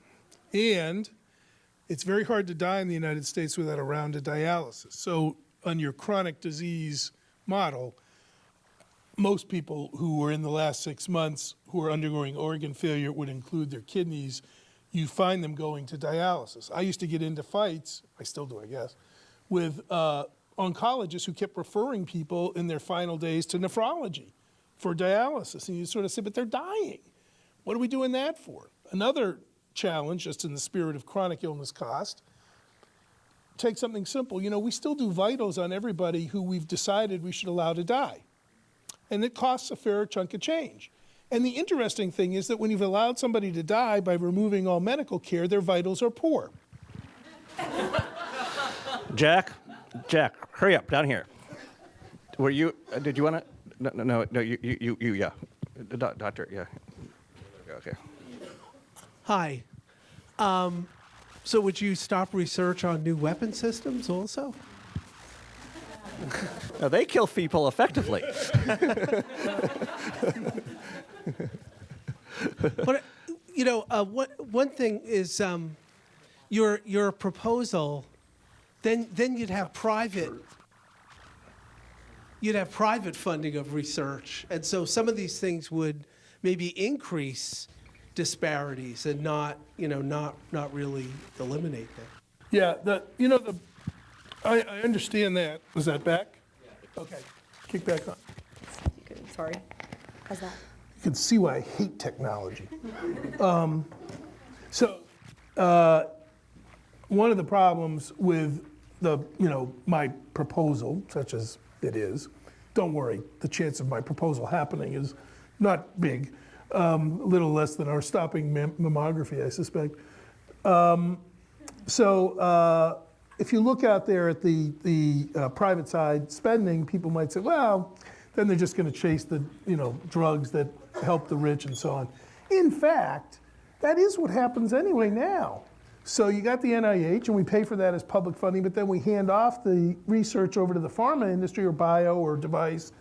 And it's very hard to die in the United States without a round of dialysis. So on your chronic disease model, most people who were in the last 6 months who are undergoing organ failure would include their kidneys. You find them going to dialysis. I used to get into fights, I still do, I guess, with oncologists who kept referring people in their final days to nephrology for dialysis. And you sort of say, but they're dying. What are we doing that for? Another challenge, just in the spirit of chronic illness cost, take something simple. You know, we still do vitals on everybody who we've decided we should allow to die. And it costs a fair chunk of change. And the interesting thing is that when you've allowed somebody to die by removing all medical care, their vitals are poor. Jack, hurry up, down here. Were you, did you want to, no, you, yeah. Doctor, yeah. Okay. Hi. So would you stop research on new weapon systems also? Now, they kill people effectively. But, you know, one thing is your proposal, then you'd have private funding of research. And so some of these things would maybe increase disparities and not really eliminate them. Yeah, I understand that. Was that back? Yeah. Okay, kick back on. Sorry. How's that? You can see why I hate technology. One of the problems with my proposal, such as it is, don't worry, the chance of my proposal happening is not big, a little less than our stopping mammography, I suspect. If you look out there at the private side spending, people might say, well, then they're just going to chase the drugs that help the rich and so on. In fact, that is what happens anyway now. So you got the NIH, and we pay for that as public funding, but then we hand off the research over to the pharma industry or bio or device,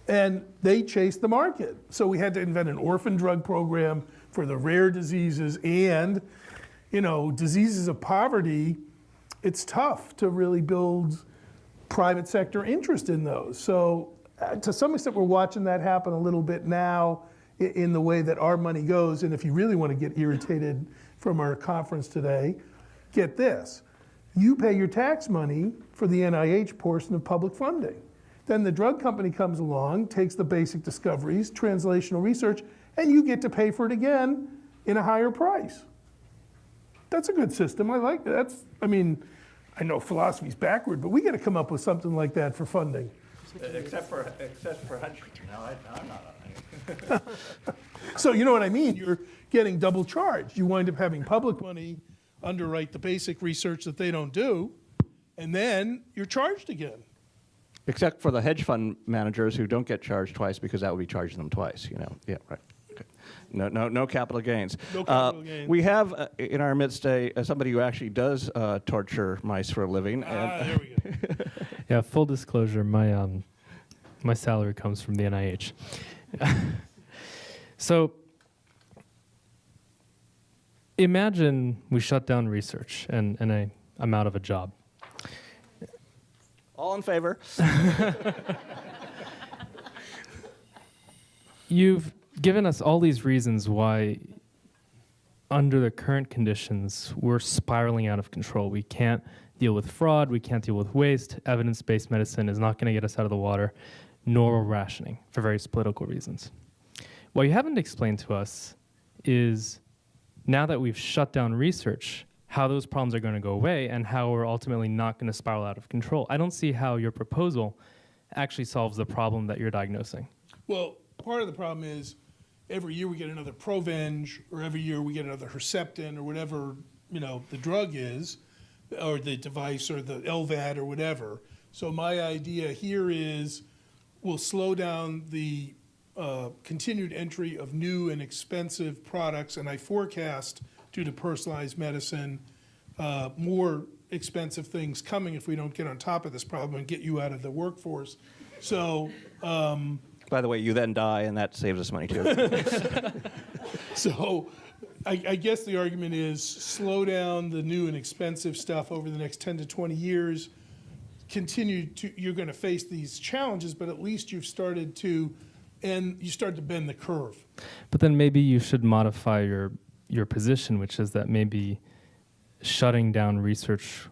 and they chase the market. So we had to invent an orphan drug program for the rare diseases and, diseases of poverty. It's tough to really build private sector interest in those. So to some extent, we're watching that happen a little bit now in the way that our money goes. And if you really want to get irritated from our conference today, get this. You pay your tax money for the NIH portion of public funding. Then the drug company comes along, takes the basic discoveries, translational research, and you get to pay for it again in a higher price. That's a good system. I like that. I know philosophy's backward, but we got to come up with something like that for funding. Except for Hunter. No, I'm not on it. So you know what I mean? You're getting double charged. You wind up having public money underwrite the basic research that they don't do, and then you're charged again. Except for the hedge fund managers who don't get charged twice because that would be charging them twice, you know. Yeah, right. Okay. No capital gains. No capital gains. We have in our midst somebody who actually does torture mice for a living. There we go. Yeah, full disclosure, my salary comes from the NIH. So imagine we shut down research and I'm out of a job. All in favor? You've given us all these reasons why, under the current conditions, we're spiraling out of control. We can't deal with fraud, we can't deal with waste, evidence-based medicine is not going to get us out of the water, nor rationing for various political reasons. What you haven't explained to us is, now that we've shut down research, how those problems are going to go away and how we're ultimately not going to spiral out of control. I don't see how your proposal actually solves the problem that you're diagnosing. Well, part of the problem is every year we get another Provenge, or every year we get another Herceptin, or whatever, you know, the drug is, or the device, or the LVAD, or whatever. So my idea here is we'll slow down the continued entry of new and expensive products, and I forecast, due to personalized medicine, more expensive things coming if we don't get on top of this problem and get you out of the workforce. So, By the way, you then die, and that saves us money too. so I guess the argument is slow down the new and expensive stuff over the next 10 to 20 years. You're going to face these challenges, but at least you've started to, and you start to bend the curve. But then maybe you should modify your position, which is that maybe shutting down research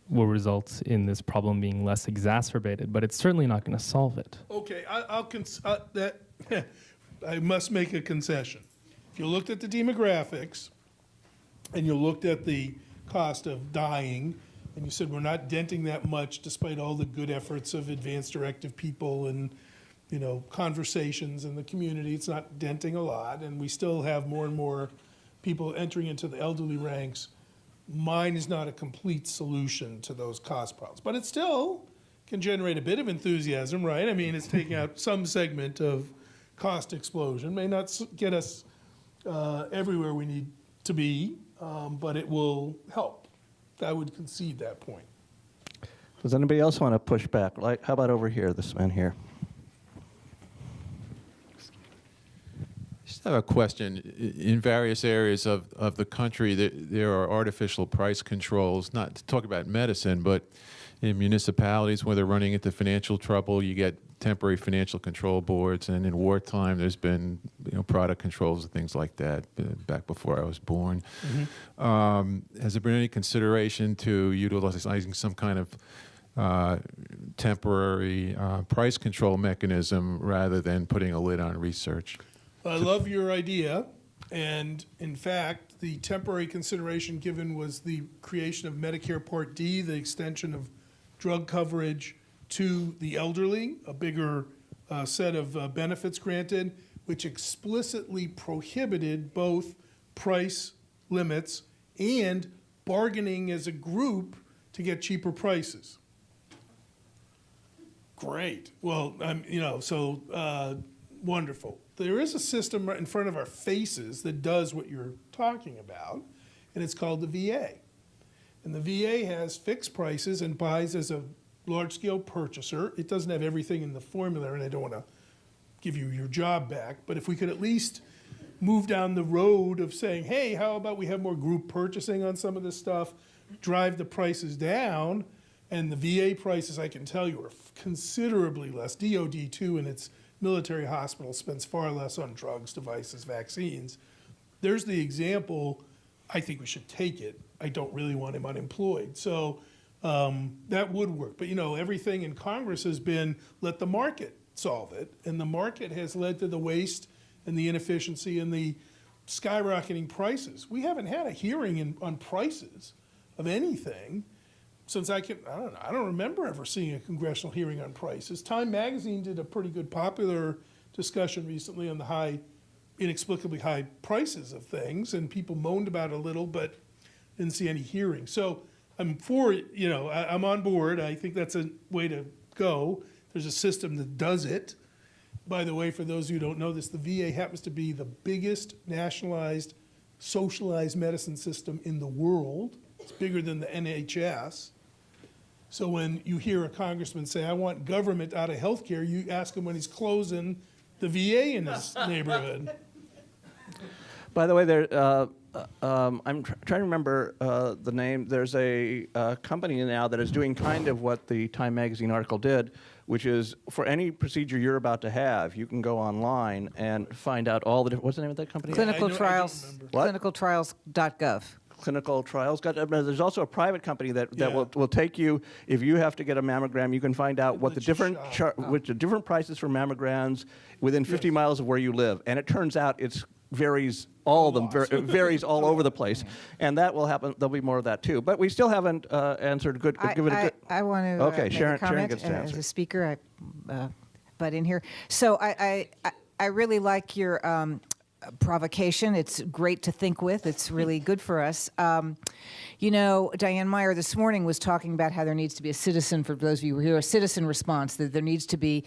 will result in this problem being less exacerbated, but it's certainly not going to solve it. Okay, I must make a concession. If you looked at the demographics and you looked at the cost of dying, and you said we're not denting that much despite all the good efforts of advanced directive people and, you know, conversations in the community, it's not denting a lot, and we still have more and more people entering into the elderly ranks. Mine is not a complete solution to those cost problems, but it still can generate a bit of enthusiasm, right? I mean, it's taking out some segment of cost explosion. May not get us everywhere we need to be, but it will help. I would concede that point. Does anybody else want to push back? Like, how about over here, this man here? I just have a question. In various areas of the country, there are artificial price controls, not to talk about medicine, but in municipalities where they're running into financial trouble, you get temporary financial control boards, and in wartime there's been, you know, product controls and things like that back before I was born. Mm-hmm. Has there been any consideration to utilizing some kind of temporary price control mechanism rather than putting a lid on research? I love your idea, and in fact, the temporary consideration given was the creation of Medicare Part D, the extension of drug coverage to the elderly, a bigger set of benefits granted, which explicitly prohibited both price limits and bargaining as a group to get cheaper prices. Great. Well, you know, so wonderful. There is a system right in front of our faces that does what you're talking about, and it's called the VA. And the VA has fixed prices and buys as a large-scale purchaser. It doesn't have everything in the formula, and I don't want to give you your job back, but if we could at least move down the road of saying, hey, how about we have more group purchasing on some of this stuff, drive the prices down, and the VA prices, I can tell you, are considerably less. DOD, too, in its military hospital spends far less on drugs, devices, vaccines. There's the example. I think we should take it. I don't really want him unemployed. So that would work. But, you know, everything in Congress has been let the market solve it. And the market has led to the waste and the inefficiency and the skyrocketing prices. We haven't had a hearing on prices of anything since I don't remember ever seeing a congressional hearing on prices. Time Magazine did a pretty good popular discussion recently on the inexplicably high prices of things, and people moaned about it a little, but didn't see any hearing. So I'm for, you know, I'm on board. I think that's a way to go. There's a system that does it. By the way, for those who don't know this, the VA happens to be the biggest nationalized, socialized medicine system in the world. It's bigger than the NHS. So when you hear a congressman say, I want government out of healthcare, you ask him when he's closing the VA in his neighborhood. By the way, I'm trying to remember the name. There's a company now that is doing kind of what the Time Magazine article did, which is for any procedure you're about to have, you can go online and find out all the what's the name of that company? Clinical I don't trials, remember. What? clinicaltrials.gov. Clinical trials. There's also a private company that will take you, if you have to get a mammogram, you can find out what the different which the different prices for mammograms within 50 miles of where you live. And it turns out it varies all of them varies all over the place, and that will happen. There'll be more of that too. But we still haven't answered. Give it a good. I want to Okay, make Sharon a comment gets to as answer. a speaker. I butt in here. So I really like your provocation. It's great to think with. It's really good for us. You know, Diane Meyer this morning was talking about how there needs to be a citizen, for those of you who are here, a citizen response, that there needs to be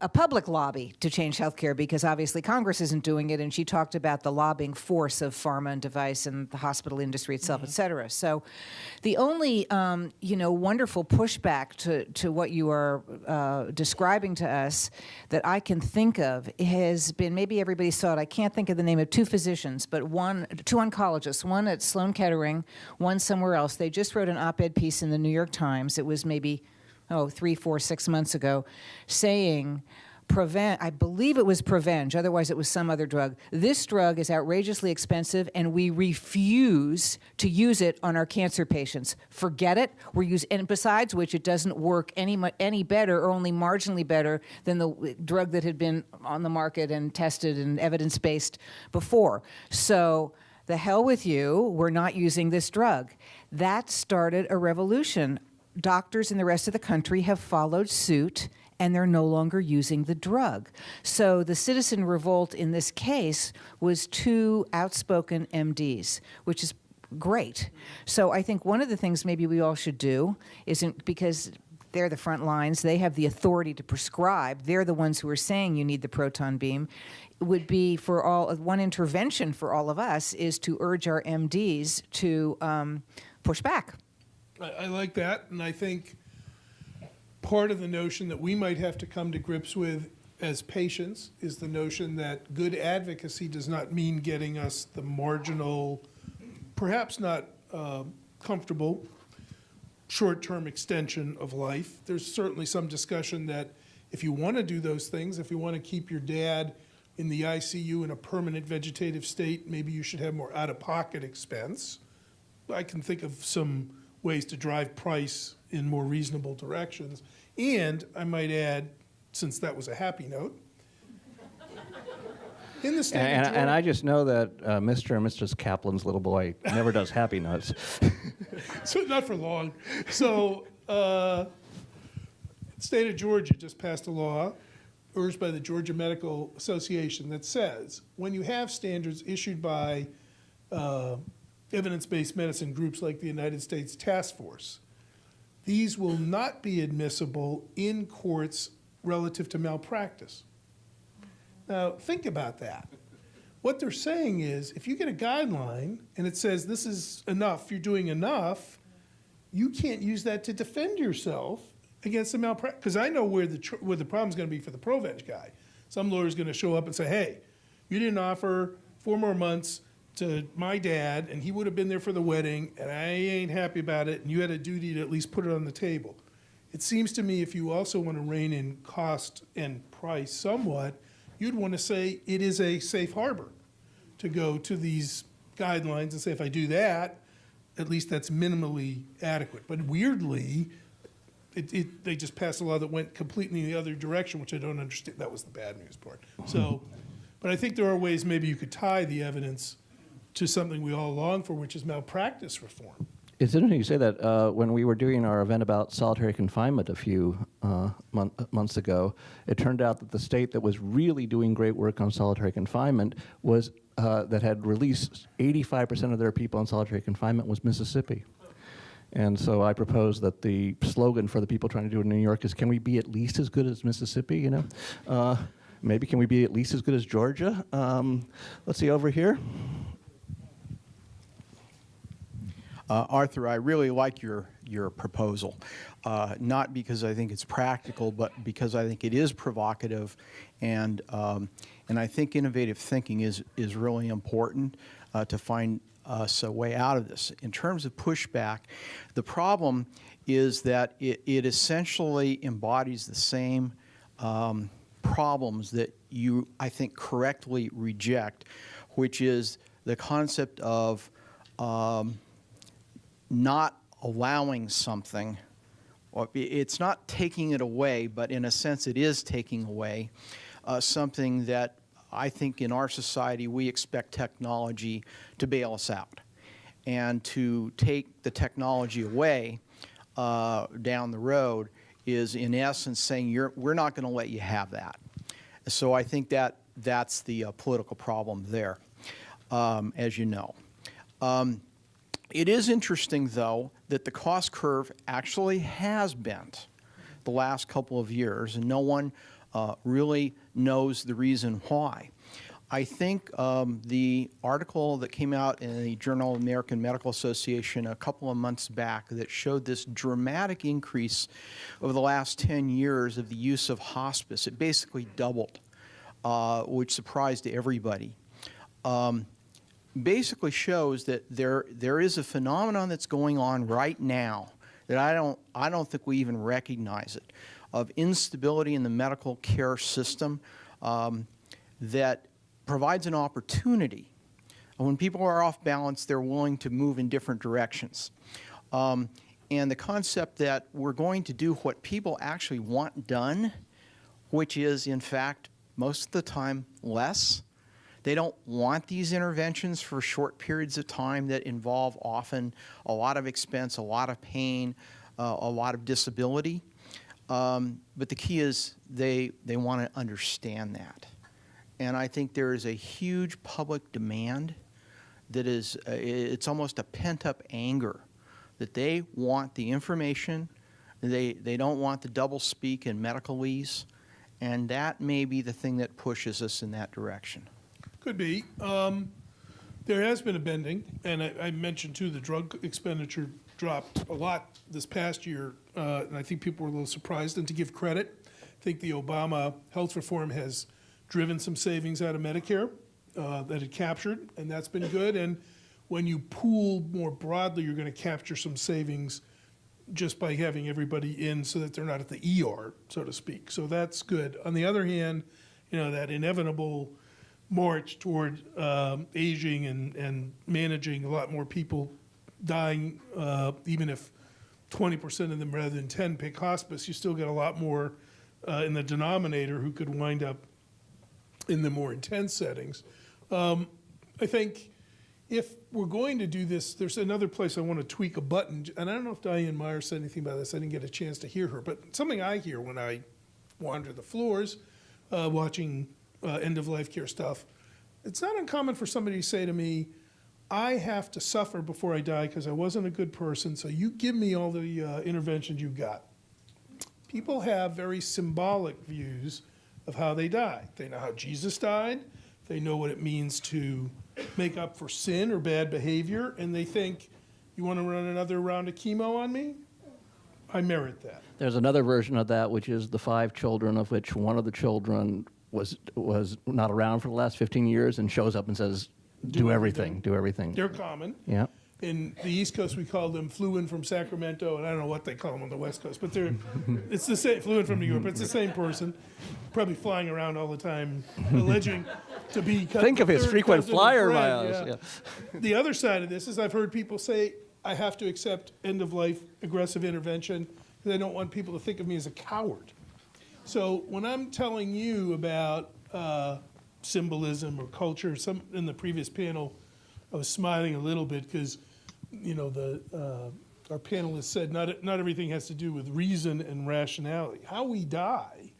a public lobby to change healthcare, because obviously Congress isn't doing it, and she talked about the lobbying force of pharma and device and the hospital industry itself, et cetera. So the only, wonderful pushback to what you are describing to us that I can think of has been, maybe everybody saw it, I can't think of the name of two physicians, but two oncologists, one at Sloan Kettering, one somewhere else. They just wrote an op-ed piece in the New York Times. It was maybe 3, 4, 6 months ago, saying, I believe it was Prevenge, otherwise it was some other drug. This drug is outrageously expensive, and we refuse to use it on our cancer patients. Forget it. And besides which, it doesn't work any better, or only marginally better, than the drug that had been on the market and tested and evidence-based before. So the hell with you, we're not using this drug. That started a revolution. Doctors in the rest of the country have followed suit, and they're no longer using the drug. So the citizen revolt in this case was two outspoken MDs, which is great. So I think one of the things maybe we all should do isn't, because they're the front lines, they have the authority to prescribe, they're the ones who are saying you need the proton beam, would be for one intervention for all of us is to urge our MDs to push back. I like that, and I think part of the notion that we might have to come to grips with as patients is the notion that good advocacy does not mean getting us the marginal, perhaps not comfortable, short-term extension of life. There's certainly some discussion that if you want to do those things, if you want to keep your dad in the ICU in a permanent vegetative state, maybe you should have more out-of-pocket expense. I can think of some ways to drive price in more reasonable directions. And I might add, since that was a happy note, in the state of Georgia, and I just know that Mr. and Mrs. Caplan's little boy never does happy notes. so not for long. So the state of Georgia just passed a law urged by the Georgia Medical Association that says when you have standards issued by evidence-based medicine groups like the United States Task Force, these will not be admissible in courts relative to malpractice. Now, think about that. What they're saying is, if you get a guideline and it says this is enough, you're doing enough, you can't use that to defend yourself against the malpractice. Because I know where the problem's going to be for the Provenge guy. Some lawyer's going to show up and say, hey, you didn't offer 4 more months to my dad, and he would have been there for the wedding, and I ain't happy about it, and you had a duty to at least put it on the table. It seems to me if you also want to rein in cost and price somewhat, you'd want to say it is a safe harbor to go to these guidelines and say, if I do that, at least that's minimally adequate. But weirdly, they just passed a law that went completely in the other direction, which I don't understand. That was the bad news part. So, but I think there are ways maybe you could tie the evidence to something we all long for, which is malpractice reform. It's interesting you say that. When we were doing our event about solitary confinement a few months ago, it turned out that the state that was really doing great work on solitary confinement was that had released 85% of their people in solitary confinement was Mississippi. And so I propose that the slogan for the people trying to do it in New York is, can we be at least as good as Mississippi, you know? Maybe can we be at least as good as Georgia? Let's see, over here. Arthur, I really like your proposal, not because I think it's practical, but because I think it is provocative, and I think innovative thinking is really important to find us a way out of this. In terms of pushback, the problem is that it essentially embodies the same problems that you, I think, correctly reject, which is the concept of not allowing something, or it's not taking it away, but in a sense it is taking away something that I think in our society we expect technology to bail us out. And to take the technology away down the road is in essence saying we're not going to let you have that. So I think that's the political problem there, as you know. It is interesting, though, that the cost curve actually has bent the last couple of years, and no one really knows the reason why. I think the article that came out in the Journal of the American Medical Association a couple of months back that showed this dramatic increase over the last 10 years of the use of hospice, it basically doubled, which surprised everybody. Basically shows that there is a phenomenon that's going on right now that I don't think we even recognize it, of instability in the medical care system that provides an opportunity. When people are off balance, they're willing to move in different directions. And the concept that we're going to do what people actually want done, which is, in fact, most of the time, less. They don't want these interventions for short periods of time that involve often a lot of expense, a lot of pain, a lot of disability. But the key is they want to understand that. And I think there is a huge public demand that is, it's almost a pent-up anger that they want the information, they don't want the double-speak and medicalese, and that may be the thing that pushes us in that direction. Could be. There has been a bending, and I mentioned too the drug expenditure dropped a lot this past year, and I think people were a little surprised. And to give credit, I think the Obama health reform has driven some savings out of Medicare that it captured, and that's been good. And when you pool more broadly, you're going to capture some savings just by having everybody in so that they're not at the ER, so to speak. So that's good. On the other hand, you know, that inevitable march toward aging and managing a lot more people dying, even if 20% of them rather than 10 pick hospice, you still get a lot more in the denominator who could wind up in the more intense settings. I think if we're going to do this, there's another place I want to tweak a button, and I don't know if Diane Meyer said anything about this. I didn't get a chance to hear her, but something I hear when I wander the floors watching end-of-life care stuff, it's not uncommon for somebody to say to me, I have to suffer before I die because I wasn't a good person, so you give me all the interventions you got. People have very symbolic views of how they die. They know how Jesus died. They know what it means to make up for sin or bad behavior, and they think, you want to run another round of chemo on me? I merit that. There's another version of that, which is the 5 children, of which one of the children was not around for the last 15 years and shows up and says, do everything. They're common. Yeah. In the East Coast, we call them flew in from Sacramento, and I don't know what they call them on the West Coast, but it's the same, flew in from New York, but it's the same person, probably flying around all the time, alleging to be Think of his frequent flyer miles. Yeah. Yeah. The other side of this is I've heard people say, I have to accept end-of-life aggressive intervention because I don't want people to think of me as a coward. So when I'm telling you about symbolism or culture, in the previous panel, I was smiling a little bit because, you know, our panelists said not everything has to do with reason and rationality. How we die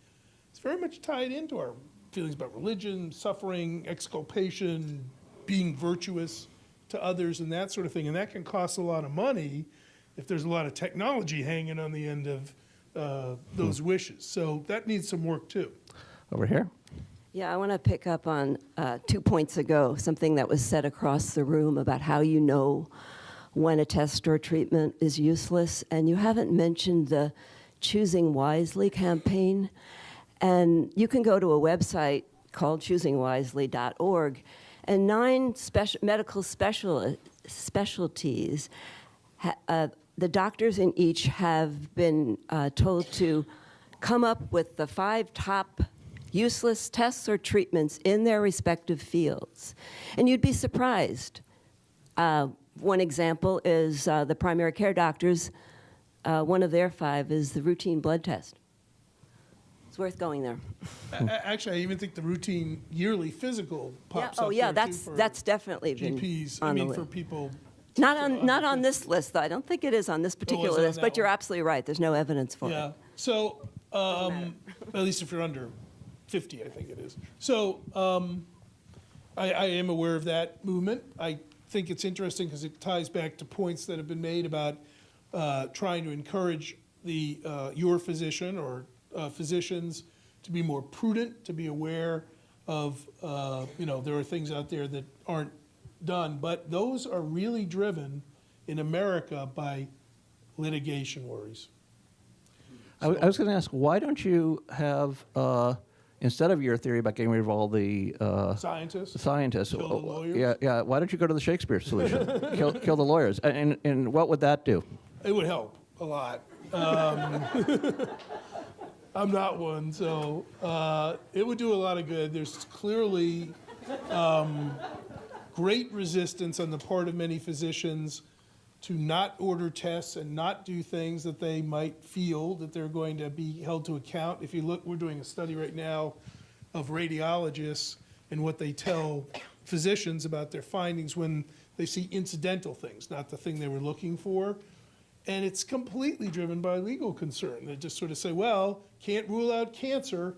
is very much tied into our feelings about religion, suffering, exculpation, being virtuous to others, and that sort of thing. And that can cost a lot of money if there's a lot of technology hanging on the end of those wishes. So that needs some work too. Over here. Yeah, I want to pick up on 2 points ago, something that was said across the room about how you know when a test or treatment is useless. And you haven't mentioned the Choosing Wisely campaign. And you can go to a website called choosingwisely.org, and 9 medical specialties, the doctors in each have been told to come up with the 5 top useless tests or treatments in their respective fields. And you'd be surprised. One example is the primary care doctors. One of their 5 is the routine blood test. It's worth going there. Actually, I even think the routine yearly physical pops up. Oh, yeah, there that's definitely been GPs. on I the mean, list. for people. Not on this list, though. I don't think it is on this particular on list, that but you're one? absolutely right. There's no evidence for Yeah. it. So, at least if you're under 50, I think it is. So, I am aware of that movement. I think it's interesting because it ties back to points that have been made about trying to encourage your physician or physicians to be more prudent, to be aware of, there are things out there that aren't done, but those are really driven in America by litigation worries. I was going to ask, why don't you have, instead of your theory about getting rid of all the Scientists? scientists, Kill the lawyers? yeah, why don't you go to the Shakespeare solution? kill the lawyers. And what would that do? It would help a lot. I'm not one, so it would do a lot of good. There's clearly great resistance on the part of many physicians to not order tests and not do things that they might feel that they're going to be held to account. If you look, we're doing a study right now of radiologists and what they tell physicians about their findings when they see incidental things, not the thing they were looking for. And it's completely driven by legal concern. They just sort of say, well, can't rule out cancer.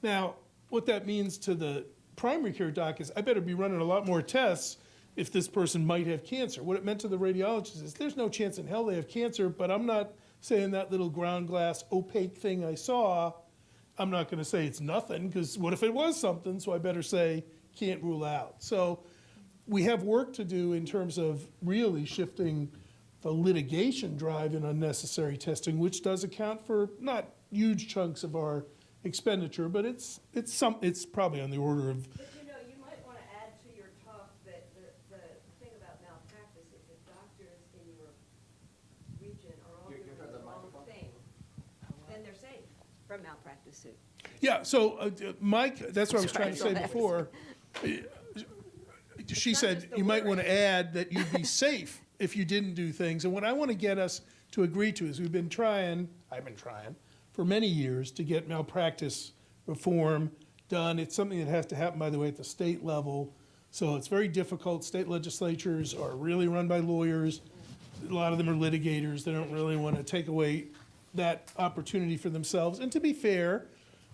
Now, what that means to the primary care doc is I better be running a lot more tests if this person might have cancer. What it meant to the radiologist is there's no chance in hell they have cancer, but I'm not saying that little ground glass opaque thing I saw, I'm not going to say it's nothing, because what if it was something? So I better say can't rule out. So we have work to do in terms of really shifting the litigation drive in unnecessary testing, which does account for not huge chunks of our expenditure, but it's probably on the order of. But you might want to add to your talk that the thing about malpractice is that doctors in your region are all doing the wrong thing, then they're safe from malpractice suit. Yeah, so Mike, that's what I was trying to say before. She said you might want to add that you'd be safe if you didn't do things. And what I want to get us to agree to is I've been trying for many years to get malpractice reform done. It's something that has to happen, by the way, at the state level. So it's very difficult. State legislatures are really run by lawyers. A lot of them are litigators. They don't really want to take away that opportunity for themselves. And to be fair,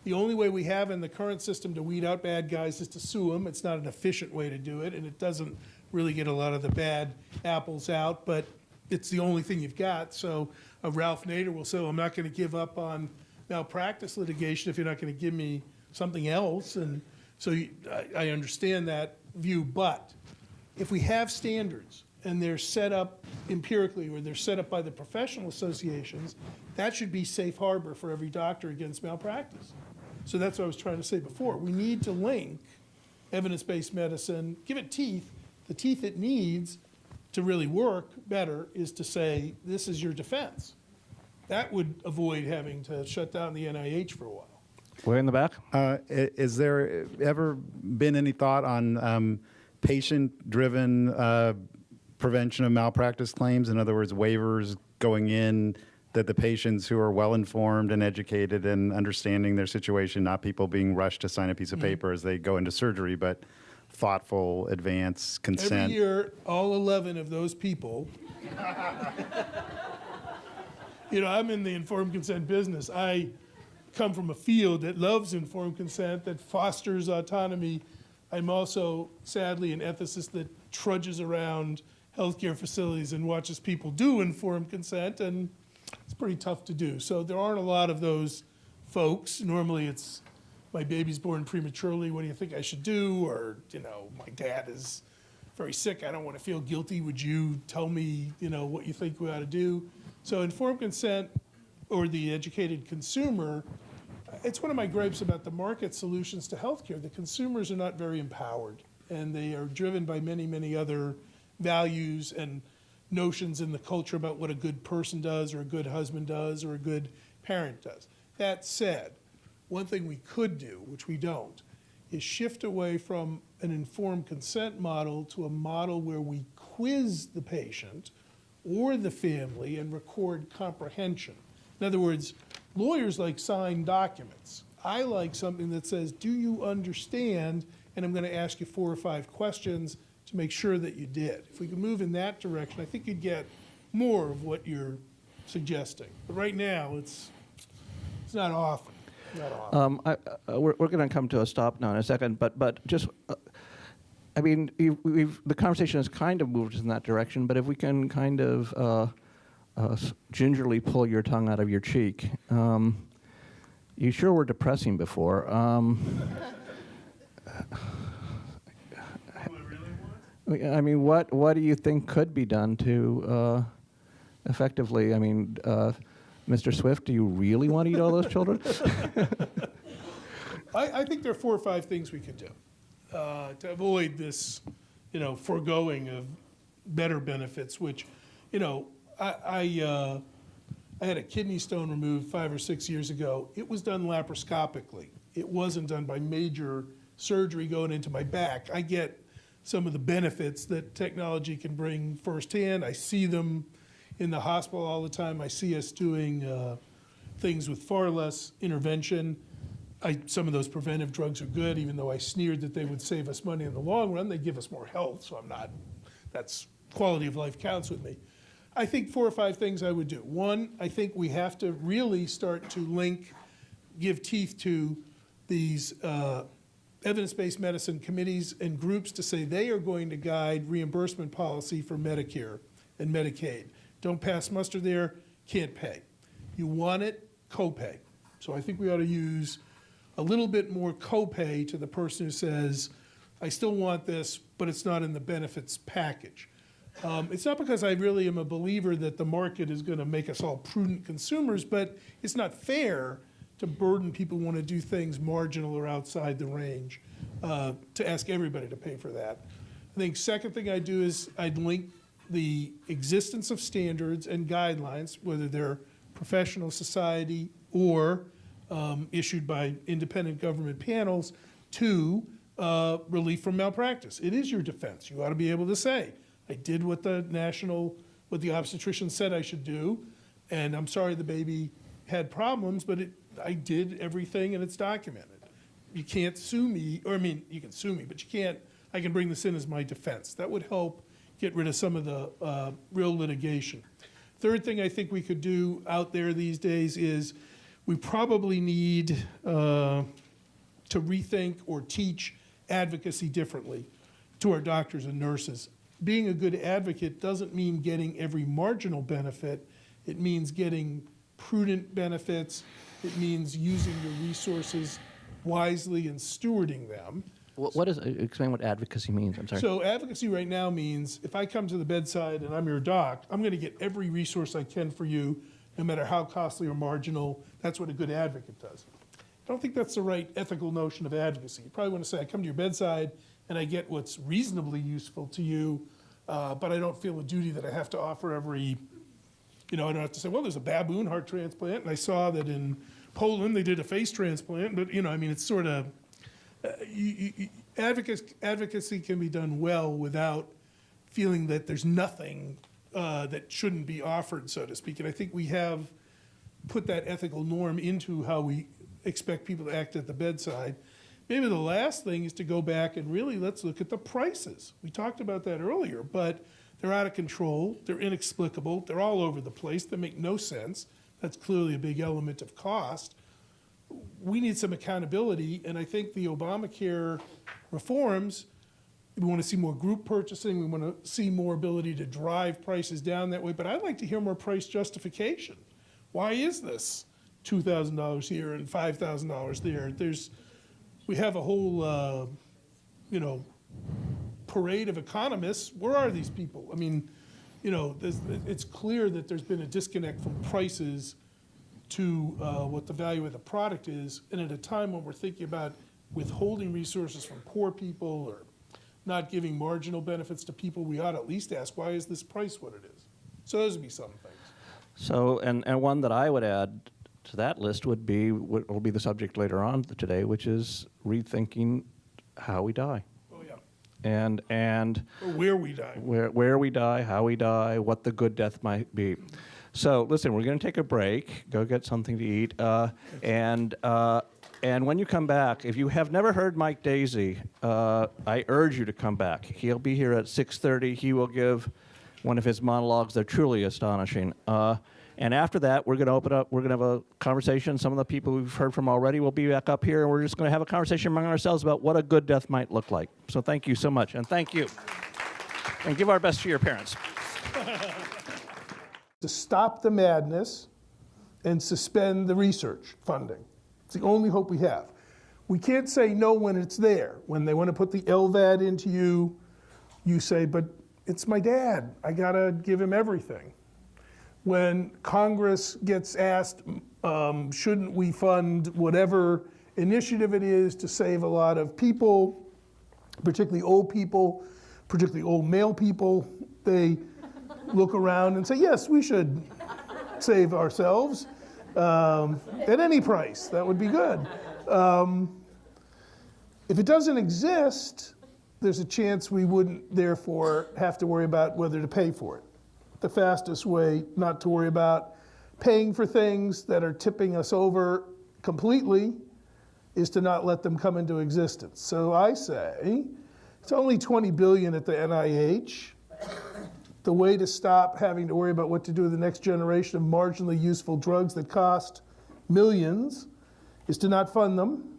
the only way we have in the current system to weed out bad guys is to sue them. It's not an efficient way to do it, and it doesn't really get a lot of the bad apples out, but it's the only thing you've got. So Ralph Nader will say, well, I'm not going to give up on malpractice litigation if you're not going to give me something else. And so I understand that view, but if we have standards and they're set up empirically or they're set up by the professional associations, that should be safe harbor for every doctor against malpractice. So that's what I was trying to say before. We need to link evidence-based medicine, give it teeth. The teeth it needs to really work better is to say, this is your defense. That would avoid having to shut down the NIH for a while. Way in the back. Is there ever been any thought on patient-driven prevention of malpractice claims? In other words, waivers going in that the patients who are well-informed and educated and understanding their situation, not people being rushed to sign a piece of paper as they go into surgery, but thoughtful, advance consent. Every year, all 11 of those people, I'm in the informed consent business. I come from a field that loves informed consent, that fosters autonomy. I'm also, sadly, an ethicist that trudges around healthcare facilities and watches people do informed consent, and it's pretty tough to do. So there aren't a lot of those folks. Normally it's, my baby's born prematurely, what do you think I should do? Or, you know, my dad is very sick, I don't want to feel guilty, would you tell me, you know, what you think we ought to do? So informed consent, or the educated consumer, it's one of my gripes about the market solutions to healthcare. The consumers are not very empowered, and they are driven by many, many other values and notions in the culture about what a good person does, or a good husband does, or a good parent does. That said, one thing we could do, which we don't, is shift away from an informed consent model to a model where we quiz the patient or the family and record comprehension. In other words, lawyers like signed documents. I like something that says, do you understand? And I'm going to ask you 4 or 5 questions to make sure that you did. If we could move in that direction, I think you'd get more of what you're suggesting. But right now, it's not often. Not often. We're going to come to a stop now in a second, but just, I mean, the conversation has kind of moved in that direction, but if we can kind of gingerly pull your tongue out of your cheek. You sure were depressing before. I mean, what do you think could be done to effectively, I mean, Mr. Swift, do you really want to eat all those children? I think there are 4 or 5 things we could do to avoid this, you know, foregoing of better benefits, which, you know, I had a kidney stone removed 5 or 6 years ago. It was done laparoscopically. It wasn't done by major surgery going into my back. I get some of the benefits that technology can bring firsthand. I see them in the hospital all the time. I see us doing things with far less intervention. Some of those preventive drugs are good, even though I sneered that they would save us money in the long run. They give us more health, so I'm not, that's quality of life counts with me. I think 4 or 5 things I would do. One, I think we have to really start to give teeth to these evidence-based medicine committees and groups to say they are going to guide reimbursement policy for Medicare and Medicaid. Don't pass muster there, can't pay. You want it, copay. So I think we ought to use a little bit more copay to the person who says, I still want this, but it's not in the benefits package. It's not because I really am a believer that the market is going to make us all prudent consumers, but it's not fair to burden people who want to do things marginal or outside the range, to ask everybody to pay for that. I think second thing I'd do is I'd link the existence of standards and guidelines, whether they're professional society or issued by independent government panels, to relief from malpractice. It is your defense. You ought to be able to say, I did what the obstetrician said I should do, and I'm sorry the baby had problems, but I did everything and it's documented. You can't sue me, or I mean, you can sue me, but you can't, I can bring this in as my defense. That would help get rid of some of the real litigation. Third thing I think we could do out there these days is we probably need to rethink or teach advocacy differently to our doctors and nurses. Being a good advocate doesn't mean getting every marginal benefit. It means getting prudent benefits. It means using your resources wisely and stewarding them. Explain what advocacy means, I'm sorry. So advocacy right now means if I come to the bedside and I'm your doc, I'm going to get every resource I can for you, no matter how costly or marginal. That's what a good advocate does. I don't think that's the right ethical notion of advocacy. You probably want to say, I come to your bedside and I get what's reasonably useful to you, but I don't feel a duty that I have to offer every, I don't have to say, well, there's a baboon heart transplant, and I saw that in Poland they did a face transplant, but it's sort of, advocacy can be done well without feeling that there's nothing that shouldn't be offered, so to speak. And I think we have put that ethical norm into how we expect people to act at the bedside. Maybe the last thing is to go back and really let's look at the prices. We talked about that earlier, but they're out of control, they're inexplicable, they're all over the place, they make no sense. That's clearly a big element of cost. We need some accountability, and I think the Obamacare reforms We want to see more group purchasing. We want to see more ability to drive prices down that way. But I'd like to hear more price justification. Why is this $2,000 here and $5,000 there? We have a whole, parade of economists. Where are these people? I mean, it's clear that there's been a disconnect from prices to what the value of the product is. And at a time when we're thinking about withholding resources from poor people or not giving marginal benefits to people, we ought to at least ask, why is this price what it is? So those would be some things. So, and one that I would add to that list would be, what will be the subject later on today, which is rethinking how we die. Oh, yeah. And Or where we die. Where we die, how we die, what the good death might be. So listen, we're going to take a break, go get something to eat, and when you come back, if you have never heard Mike Daisy, I urge you to come back. He'll be here at 6:30. He will give one of his monologues. They're truly astonishing. And after that, we're going to open up. We're going to have a conversation. Some of the people we've heard from already will be back up here, and we're just going to have a conversation among ourselves about what a good death might look like. So thank you so much, and thank you. And give our best to your parents. To stop the madness and suspend the research funding. It's the only hope we have. We can't say no when it's there. When they want to put the LVAD into you, you say, but it's my dad. I got to give him everything. When Congress gets asked, shouldn't we fund whatever initiative it is to save a lot of people, particularly old male people, they look around and say, yes, we should save ourselves at any price. That would be good. If it doesn't exist, there's a chance we wouldn't therefore have to worry about whether to pay for it. The fastest way not to worry about paying for things that are tipping us over completely is to not let them come into existence. So I say, it's only $20 billion at the NIH. The way to stop having to worry about what to do with the next generation of marginally useful drugs that cost millions is to not fund them.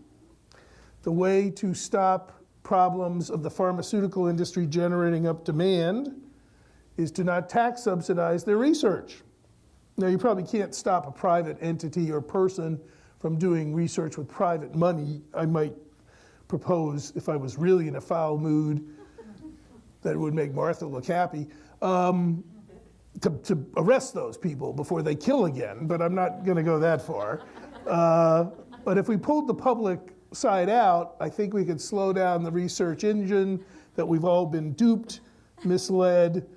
The way to stop problems of the pharmaceutical industry generating up demand is to not tax subsidize their research. Now, you probably can't stop a private entity or person from doing research with private money. I might propose, if I was really in a foul mood that would make Martha look happy, to arrest those people before they kill again, but I'm not going to go that far. But if we pulled the public side out, I think we could slow down the research engine that we've all been duped, misled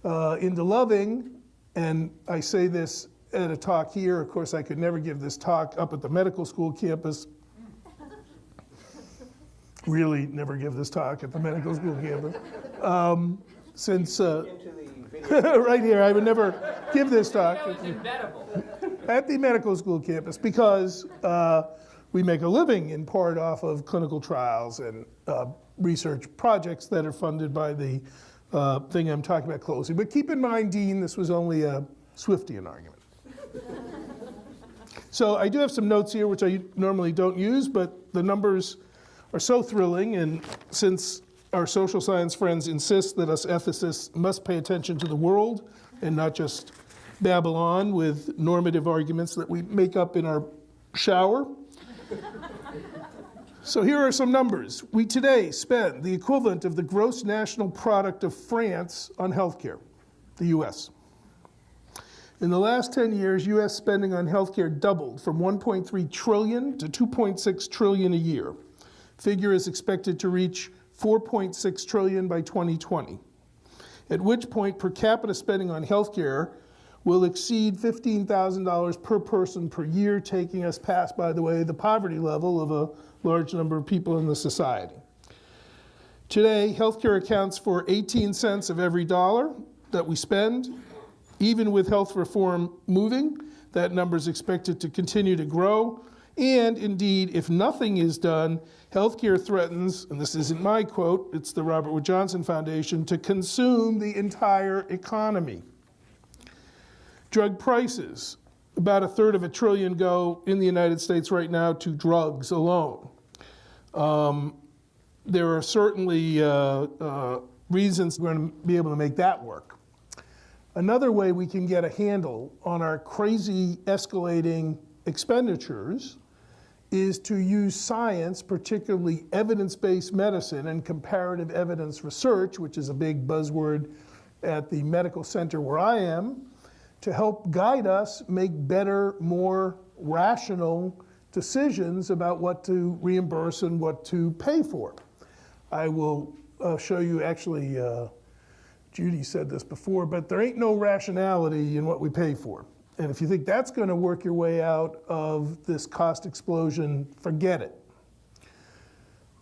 into loving. And I say this at a talk here. Of course, I could never give this talk up at the medical school campus. Really never give this talk at the medical school campus. Since right here, I would never give this talk at the medical school campus because we make a living in part off of clinical trials and research projects that are funded by the thing I'm talking about closely. But keep in mind, Dean, this was only a Swiftian argument. So I do have some notes here, which I normally don't use, but the numbers are so thrilling, and since our social science friends insist that us ethicists must pay attention to the world and not just babble on with normative arguments that we make up in our shower. So here are some numbers. We today spend the equivalent of the gross national product of France on healthcare, the US. In the last 10 years, US spending on healthcare doubled from 1.3 trillion to 2.6 trillion a year. Figure is expected to reach 4.6 trillion by 2020, at which point per capita spending on healthcare will exceed $15,000 per person per year, taking us past, by the way, the poverty level of a large number of people in the society. Today, healthcare accounts for 18 cents of every dollar that we spend. Even with health reform moving, that number is expected to continue to grow. And indeed, if nothing is done, healthcare threatens, and this isn't my quote, it's the Robert Wood Johnson Foundation, to consume the entire economy. Drug prices, about a third of $1 trillion go in the United States right now to drugs alone. there are certainly reasons we're going to be able to make that work. Another way we can get a handle on our crazy escalating expenditures is to use science, particularly evidence-based medicine and comparative evidence research, which is a big buzzword at the medical center where I am, to help guide us make better, more rational decisions about what to reimburse and what to pay for. I will show you, actually, Judy said this before, but there ain't no rationality in what we pay for. And if you think that's going to work your way out of this cost explosion, forget it.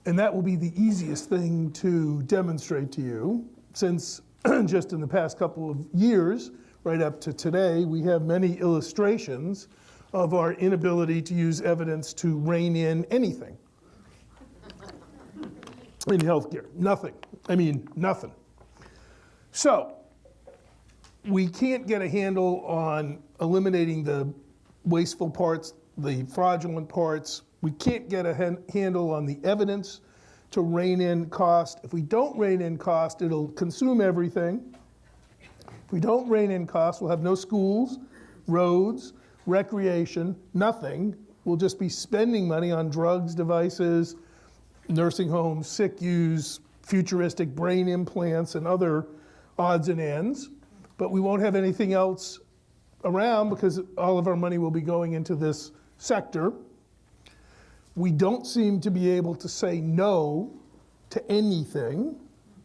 And that will be the easiest thing to demonstrate to you, since just in the past couple of years, right up to today, we have many illustrations of our inability to use evidence to rein in anything in healthcare. Nothing. I mean, nothing. So, we can't get a handle on eliminating the wasteful parts, the fraudulent parts. We can't get a handle on the evidence to rein in cost. If we don't rein in cost, it'll consume everything. If we don't rein in cost, we'll have no schools, roads, recreation, nothing. We'll just be spending money on drugs, devices, nursing homes, SICUs, futuristic brain implants, and other odds and ends. But we won't have anything else around because all of our money will be going into this sector. We don't seem to be able to say no to anything,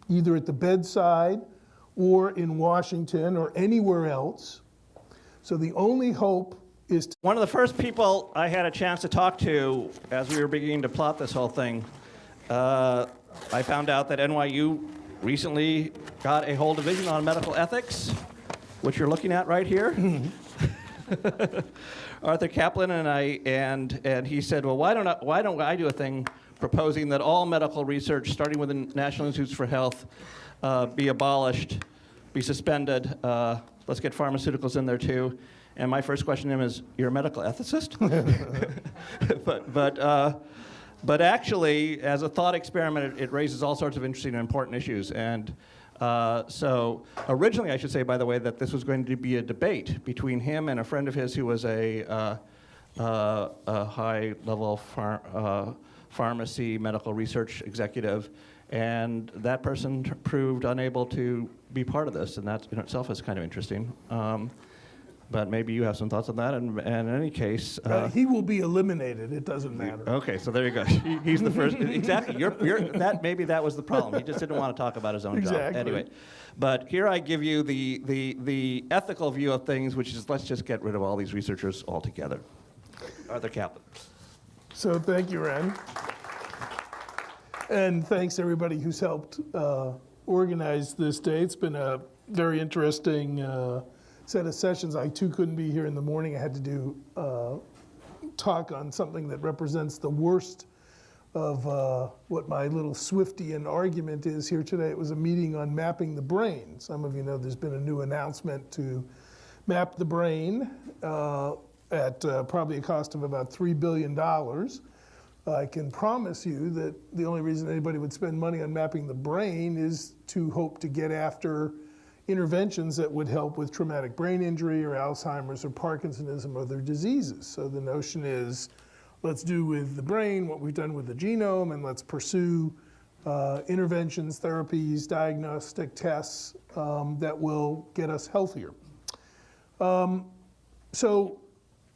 either at the bedside or in Washington or anywhere else. So the only hope is One of the first people I had a chance to talk to as we were beginning to plot this whole thing, I found out that NYU recently got a whole division on medical ethics, which you're looking at right here. Arthur Caplan and he said, well, why don't I do a thing proposing that all medical research, starting with the National Institutes for Health, be abolished, be suspended. Let's get pharmaceuticals in there too. And my first question to him is, you're a medical ethicist? But actually, as a thought experiment, it raises all sorts of interesting and important issues. And so originally, I should say, by the way, that this was going to be a debate between him and a friend of his who was a high-level pharmacy medical research executive. And that person proved unable to be part of this, and that in itself is kind of interesting. But maybe you have some thoughts on that. And in any case, he will be eliminated. It doesn't matter. Okay, so there you go. He's the first. Exactly. Maybe that was the problem. He just didn't want to talk about his own job. Anyway, but here I give you the ethical view of things, which is let's just get rid of all these researchers altogether. Arthur Caplan. So thank you, Ren. And thanks everybody who's helped organize this day. It's been a very interesting set of sessions. I too couldn't be here in the morning. I had to do talk on something that represents the worst of what my little Swiftian argument is here today. It was a meeting on mapping the brain. Some of you know there's been a new announcement to map the brain at probably a cost of about $3 billion. I can promise you that the only reason anybody would spend money on mapping the brain is to hope to get after interventions that would help with traumatic brain injury or Alzheimer's or Parkinsonism or other diseases. So the notion is, let's do with the brain what we've done with the genome, and let's pursue interventions, therapies, diagnostic tests that will get us healthier. So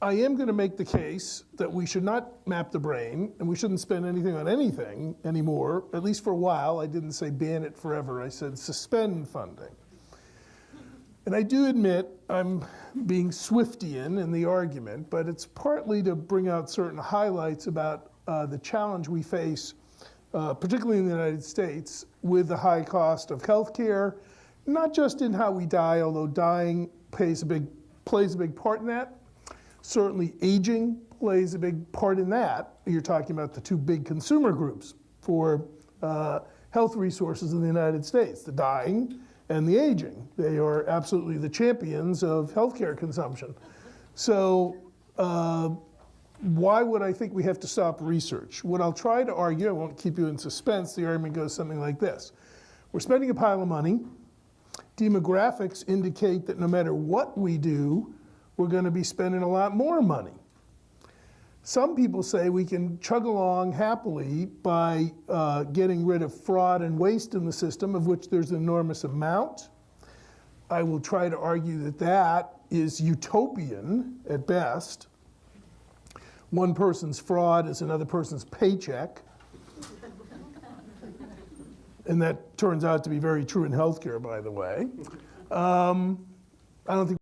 I am going to make the case that we should not map the brain, and we shouldn't spend anything on anything anymore, at least for a while. I didn't say ban it forever. I said suspend funding. And I do admit I'm being Swiftian in the argument, but it's partly to bring out certain highlights about the challenge we face, particularly in the United States, with the high cost of healthcare, not just in how we die, although dying plays a big part in that. Certainly aging plays a big part in that. You're talking about the two big consumer groups for health resources in the United States, the dying and the aging. They are absolutely the champions of healthcare consumption. So why would I think we have to stop research? What I'll try to argue, I won't keep you in suspense, the argument goes something like this. We're spending a pile of money. Demographics indicate that no matter what we do, we're going to be spending a lot more money. Some people say we can chug along happily by getting rid of fraud and waste in the system, of which there's an enormous amount. I will try to argue that that is utopian at best. One person's fraud is another person's paycheck. And that turns out to be very true in healthcare, by the way. I don't think